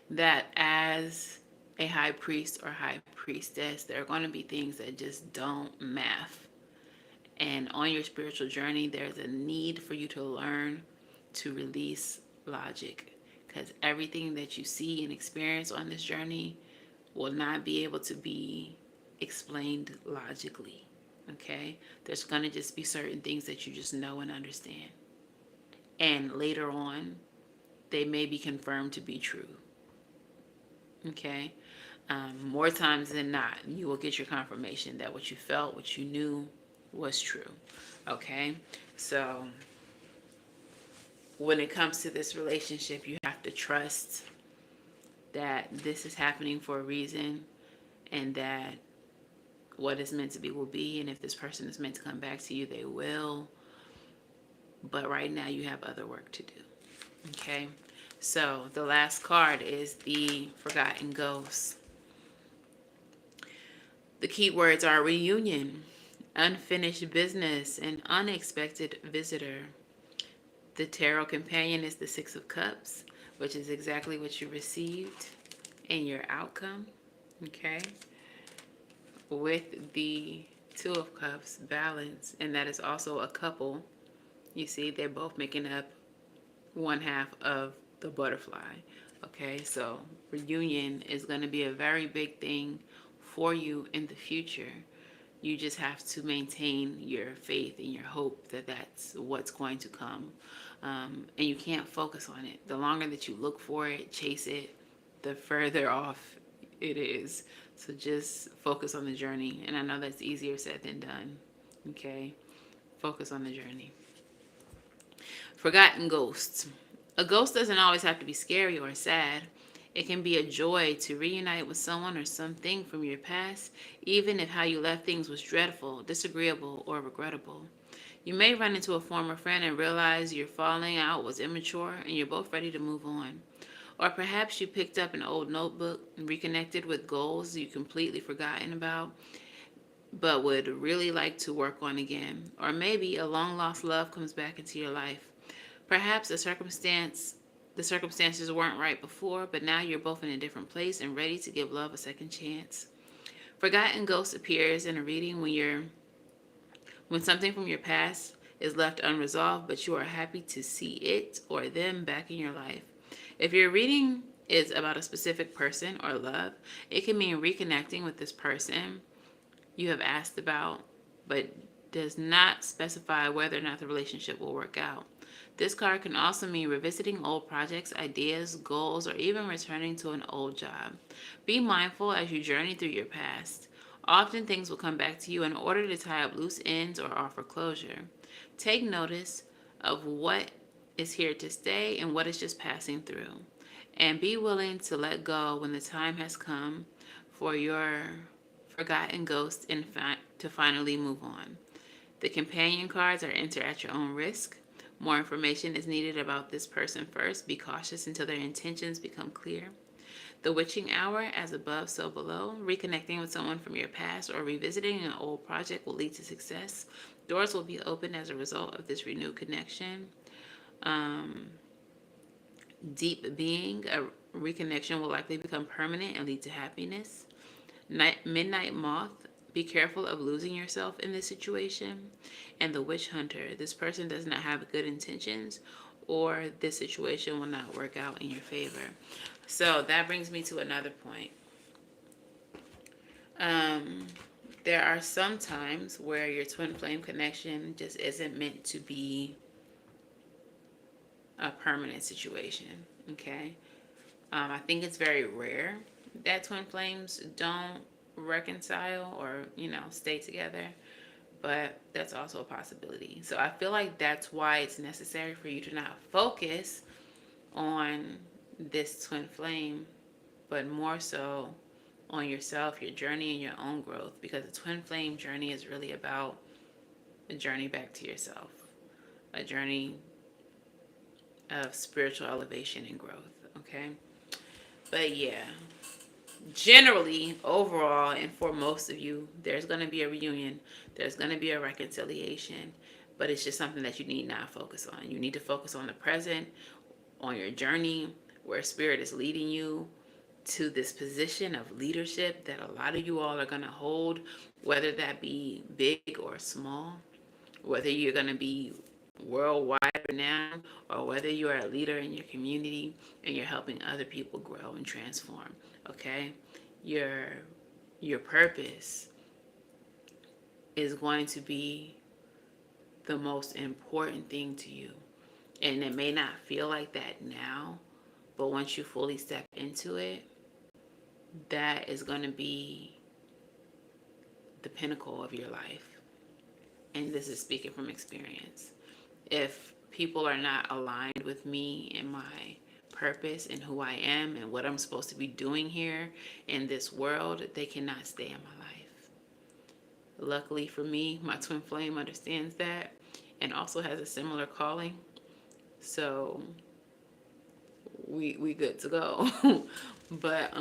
that as a high priest or high priestess, there are going to be things that just don't math. And on your spiritual journey, there's a need for you to learn to release logic, because everything that you see and experience on this journey will not be able to be explained logically. Okay? There's going to just be certain things that you just know and understand. And later on, they may be confirmed to be true. Okay? More times than not, you will get your confirmation that what you felt, what you knew was true. Okay? So, when it comes to this relationship, you have to trust that this is happening for a reason, and that what is meant to be will be. And if this person is meant to come back to you, they will. But right now you have other work to do. Okay? So the last card is the Forgotten Ghost. The key words are reunion, unfinished business, and unexpected visitor. The tarot companion is the Six of Cups, which is exactly what you received in your outcome. Okay? With the Two of Cups, balance, and that is also a couple. You see, they're both making up one half of the butterfly. Okay, so reunion is going to be a very big thing for you in the future. You just have to maintain your faith and your hope that that's what's going to come. And you can't focus on it. The longer that you look for it, chase it, the further off it is. So just focus on the journey. And I know that's easier said than done. Okay? Focus on the journey. Forgotten ghosts. A ghost doesn't always have to be scary or sad. It can be a joy to reunite with someone or something from your past, even if how you left things was dreadful, disagreeable, or regrettable. You may run into a former friend and realize your falling out was immature and you're both ready to move on. Or perhaps you picked up an old notebook and reconnected with goals you completely forgotten about, but would really like to work on again. Or maybe a long lost love comes back into your life. Perhaps the circumstances weren't right before, but now you're both in a different place and ready to give love a second chance. Forgotten ghost appears in a reading when something from your past is left unresolved, but you are happy to see it or them back in your life. If your reading is about a specific person or love, it can mean reconnecting with this person you have asked about, but does not specify whether or not the relationship will work out. This card can also mean revisiting old projects, ideas, goals, or even returning to an old job. Be mindful as you journey through your past. Often things will come back to you in order to tie up loose ends or offer closure. Take notice of what is here to stay and what is just passing through. And be willing to let go when the time has come for your forgotten ghost and to finally move on. The companion cards are enter at your own risk. More information is needed about this person first. Be cautious until their intentions become clear. The witching hour, as above, so below. Reconnecting with someone from your past or revisiting an old project will lead to success. Doors will be opened as a result of this renewed connection. Um, Deep being, a reconnection will likely become permanent and lead to happiness. Midnight moth, be careful of losing yourself in this situation. And the witch hunter, this person does not have good intentions or this situation will not work out in your favor. So that brings me to another point. Um, there are some times where your twin flame connection just isn't meant to be a permanent situation, okay? I think it's very rare that twin flames don't reconcile or, stay together, but that's also a possibility. So I feel like that's why it's necessary for you to not focus on this twin flame, but more so on yourself, your journey, and your own growth, because the twin flame journey is really about a journey back to yourself, a journey of spiritual elevation and growth, okay? But yeah, generally, overall, and for most of you, there's going to be a reunion, there's going to be a reconciliation, but it's just something that you need not focus on. You need to focus on the present, on your journey, where spirit is leading you to this position of leadership that a lot of you all are going to hold, whether that be big or small, whether you're going to be worldwide renowned or whether you are a leader in your community and you're helping other people grow and transform. Okay, your purpose is going to be the most important thing to you, and it may not feel like that now, but once you fully step into it, that is going to be the pinnacle of your life. And this is speaking from experience. If people are not aligned with me and my purpose and who I am and what I'm supposed to be doing here in this world, they cannot stay in my life. Luckily for me, my twin flame understands that and also has a similar calling. So we good to go. But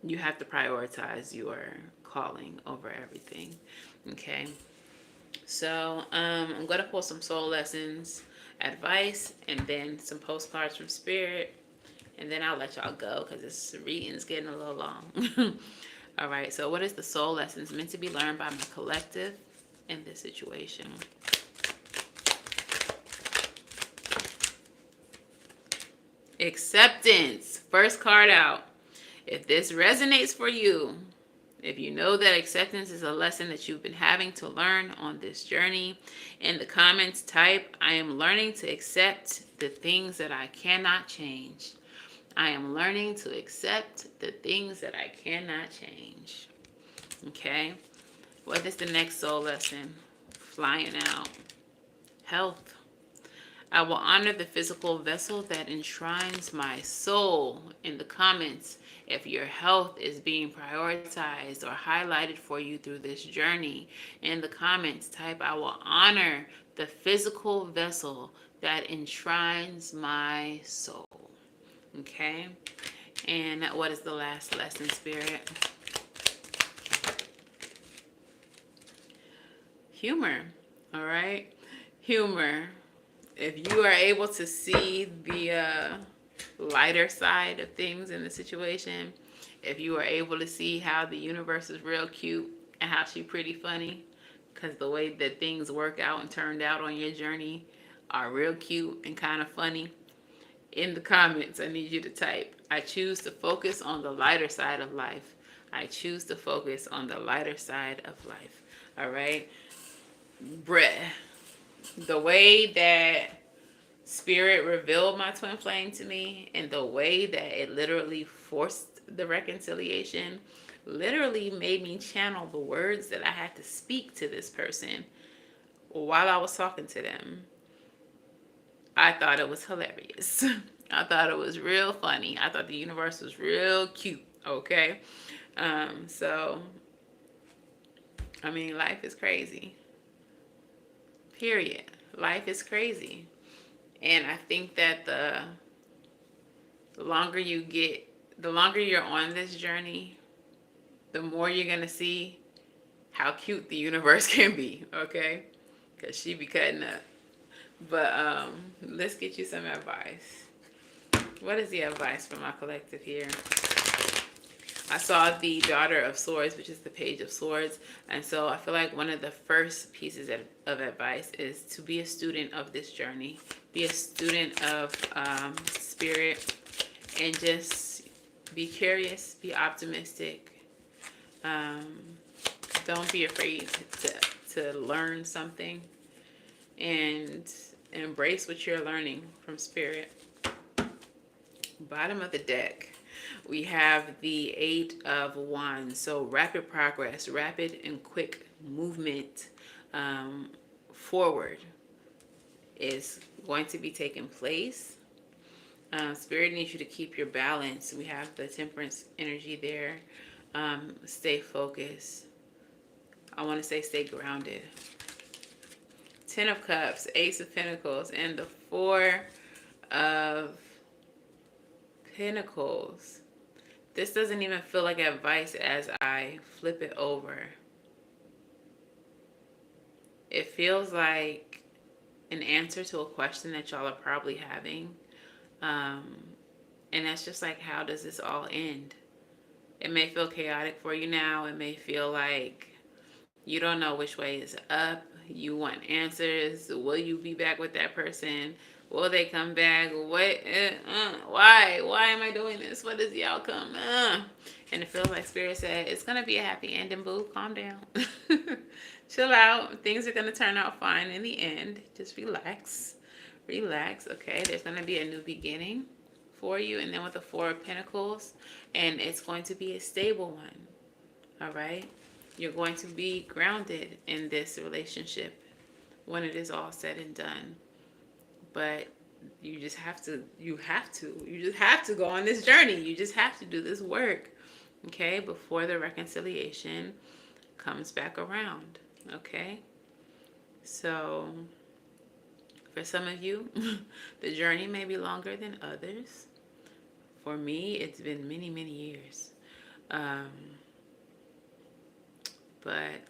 you have to prioritize your calling over everything. Okay. So I'm going to pull some soul lessons, advice, and then some postcards from spirit. And then I'll let y'all go because this reading's getting a little long. All right. So what is the soul lessons meant to be learned by my collective in this situation? Acceptance. First card out. If this resonates for you, if you know that acceptance is a lesson that you've been having to learn on this journey, in the comments type, I am learning to accept the things that I cannot change. I am learning to accept the things that I cannot change. Okay? What is the next soul lesson? Flying out. Health. I will honor the physical vessel that enshrines my soul. In the comments, if your health is being prioritized or highlighted for you through this journey, in the comments, type, I will honor the physical vessel that enshrines my soul. Okay? And what is the last lesson, Spirit? Humor. All right? Humor. If you are able to see the lighter side of things in the situation, if you are able to see how the universe is real cute and how she's pretty funny, because the way that things work out and turned out on your journey are real cute and kind of funny, in the comments, I need you to type, I choose to focus on the lighter side of life. I choose to focus on the lighter side of life. All right. Bruh. The way that Spirit revealed my twin flame to me, and the way that it literally forced the reconciliation literally made me channel the words that I had to speak to this person while I was talking to them. I thought it was hilarious. I thought it was real funny. I thought the universe was real cute. Okay. So, I mean, life is crazy. Period. Life is crazy. And I think that the longer you get, the longer you're on this journey, the more you're going to see how cute the universe can be. Okay. Because she be cutting up. But let's get you some advice. What is the advice for my collective here? I saw the Daughter of Swords, which is the Page of Swords. And so I feel like one of the first pieces of advice is to be a student of this journey. Be a student of spirit, and just be curious, be optimistic. Don't be afraid to learn something, and embrace what you're learning from spirit. Bottom of the deck, we have the Eight of Wands. So rapid progress, rapid and quick movement forward is going to be taking place. Spirit needs you to keep your balance. We have the Temperance energy there. Stay focused. I want to say stay grounded. Ten of Cups, Ace of Pentacles, and the Four of Pentacles. This doesn't even feel like advice as I flip it over. It feels like an answer to a question that y'all are probably having. And that's just like, how does this all end? It may feel chaotic for you now. It may feel like you don't know which way is up. You want answers. Will you be back with that person? Will they come back? What? Why? Why am I doing this? What is the outcome? And it feels like Spirit said, it's going to be a happy ending, boo. Calm down. Chill out. Things are going to turn out fine in the end. Just relax. Relax. Okay. There's going to be a new beginning for you. And then with the Four of Pentacles. And it's going to be a stable one. All right. You're going to be grounded in this relationship when it is all said and done. But you just have to go on this journey. You just have to do this work, okay, before the reconciliation comes back around, okay? So for some of you, the journey may be longer than others. For me, it's been many, many years. But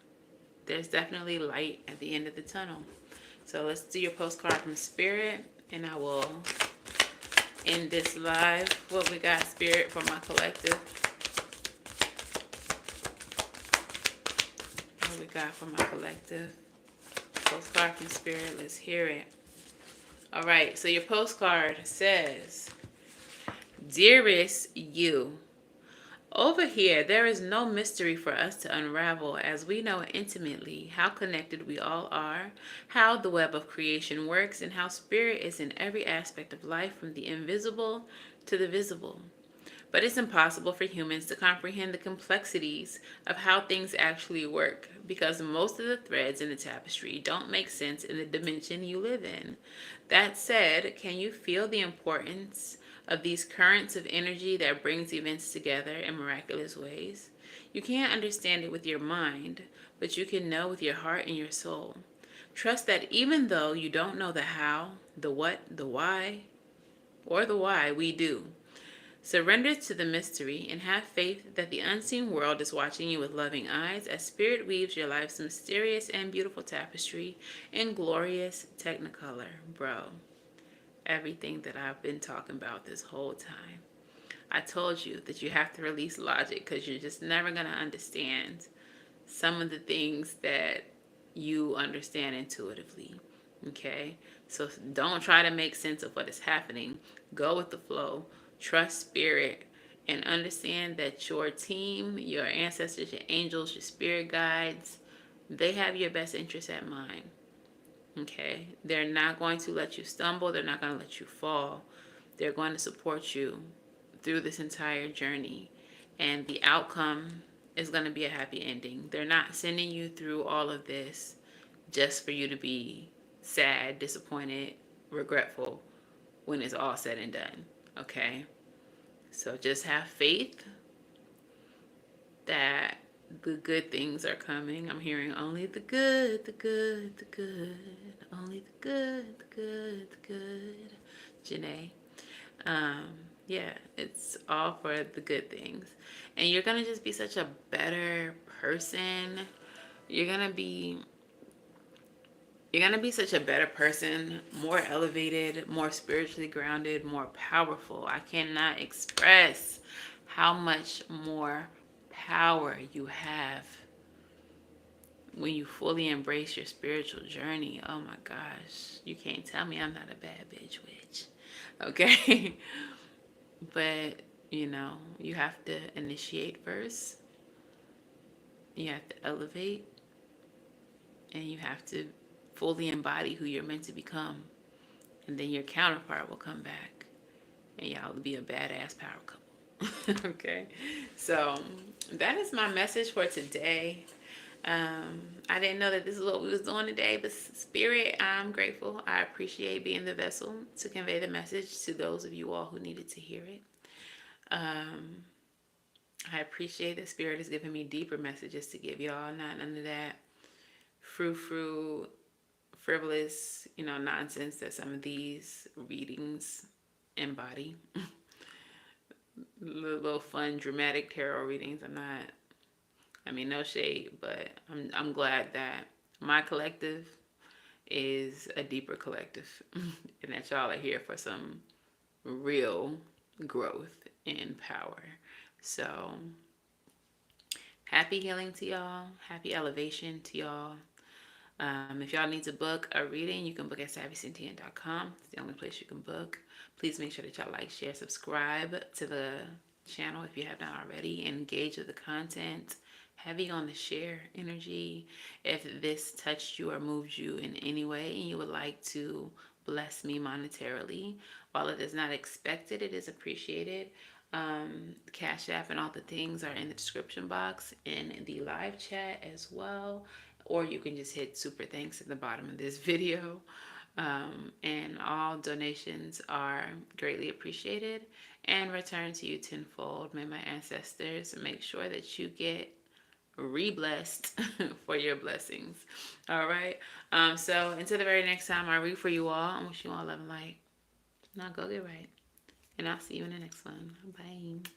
there's definitely light at the end of the tunnel. So let's do your postcard from Spirit, and I will end this live. What we got, Spirit, for my collective? What we got for my collective? Postcard from Spirit. Let's hear it. All right. So your postcard says, Dearest you, over here, there is no mystery for us to unravel, as we know intimately how connected we all are, how the web of creation works, and how spirit is in every aspect of life, from the invisible to the visible. But it's impossible for humans to comprehend the complexities of how things actually work, because most of the threads in the tapestry don't make sense in the dimension you live in. That said, can you feel the importance of these currents of energy that brings events together in miraculous ways? You can't understand it with your mind, but you can know with your heart and your soul. Trust that even though you don't know the how, the what, the why, or the why, we do. Surrender to the mystery and have faith that the unseen world is watching you with loving eyes as Spirit weaves your life's mysterious and beautiful tapestry in glorious technicolor. Bro, everything that I've been talking about this whole time. I told you that you have to release logic, because you're just never going to understand some of the things that you understand intuitively. Okay? So don't try to make sense of what is happening. Go with the flow. Trust spirit and understand that your team, your ancestors, your angels, your spirit guides, they have your best interest at mind. Okay? They're not going to let you stumble, they're not going to let you fall. They're going to support you through this entire journey. And the outcome is going to be a happy ending. They're not sending you through all of this just for you to be sad, disappointed, regretful when it's all said and done. Okay? So just have faith that the good things are coming. I'm hearing only the good, the good, the good, only the good, the good, the good. Janae. Um, yeah, it's all for the good things. And you're gonna just be such a better person. You're gonna be you're gonna be such a better person, more elevated, more spiritually grounded, more powerful. I cannot express how much more power you have when you fully embrace your spiritual journey. Oh my gosh, you can't tell me I'm not a bad bitch witch. Okay? But, you have to initiate first. You have to elevate, and you have to fully embody who you're meant to become. And then your counterpart will come back, and y'all will be a badass power couple. Okay? So, that is my message for today. I didn't know that this is what we was doing today, but Spirit, I'm grateful. I appreciate being the vessel to convey the message to those of you all who needed to hear it. I appreciate that Spirit has given me deeper messages to give y'all, not none of that frou-frou, frivolous, nonsense that some of these readings embody. Little fun, dramatic tarot readings. No shade, but I'm glad that my collective is a deeper collective and that y'all are here for some real growth and power. So, happy healing to y'all. Happy elevation to y'all. If y'all need to book a reading, you can book at SavyCynthia.com. It's the only place you can book. Please make sure that y'all like, share, subscribe to the channel if you have not already. Engage with the content. Heavy on the share energy. If this touched you or moved you in any way and you would like to bless me monetarily, while it is not expected, it is appreciated. Cash App and all the things are in the description box in the live chat as well. Or you can just hit super thanks at the bottom of this video. And all donations are greatly appreciated and returned to you tenfold. May my ancestors make sure that you get re-blessed for your blessings. All right. So until the very next time I read for you all, I wish you all love and light. Now go get right. And I'll see you in the next one. Bye.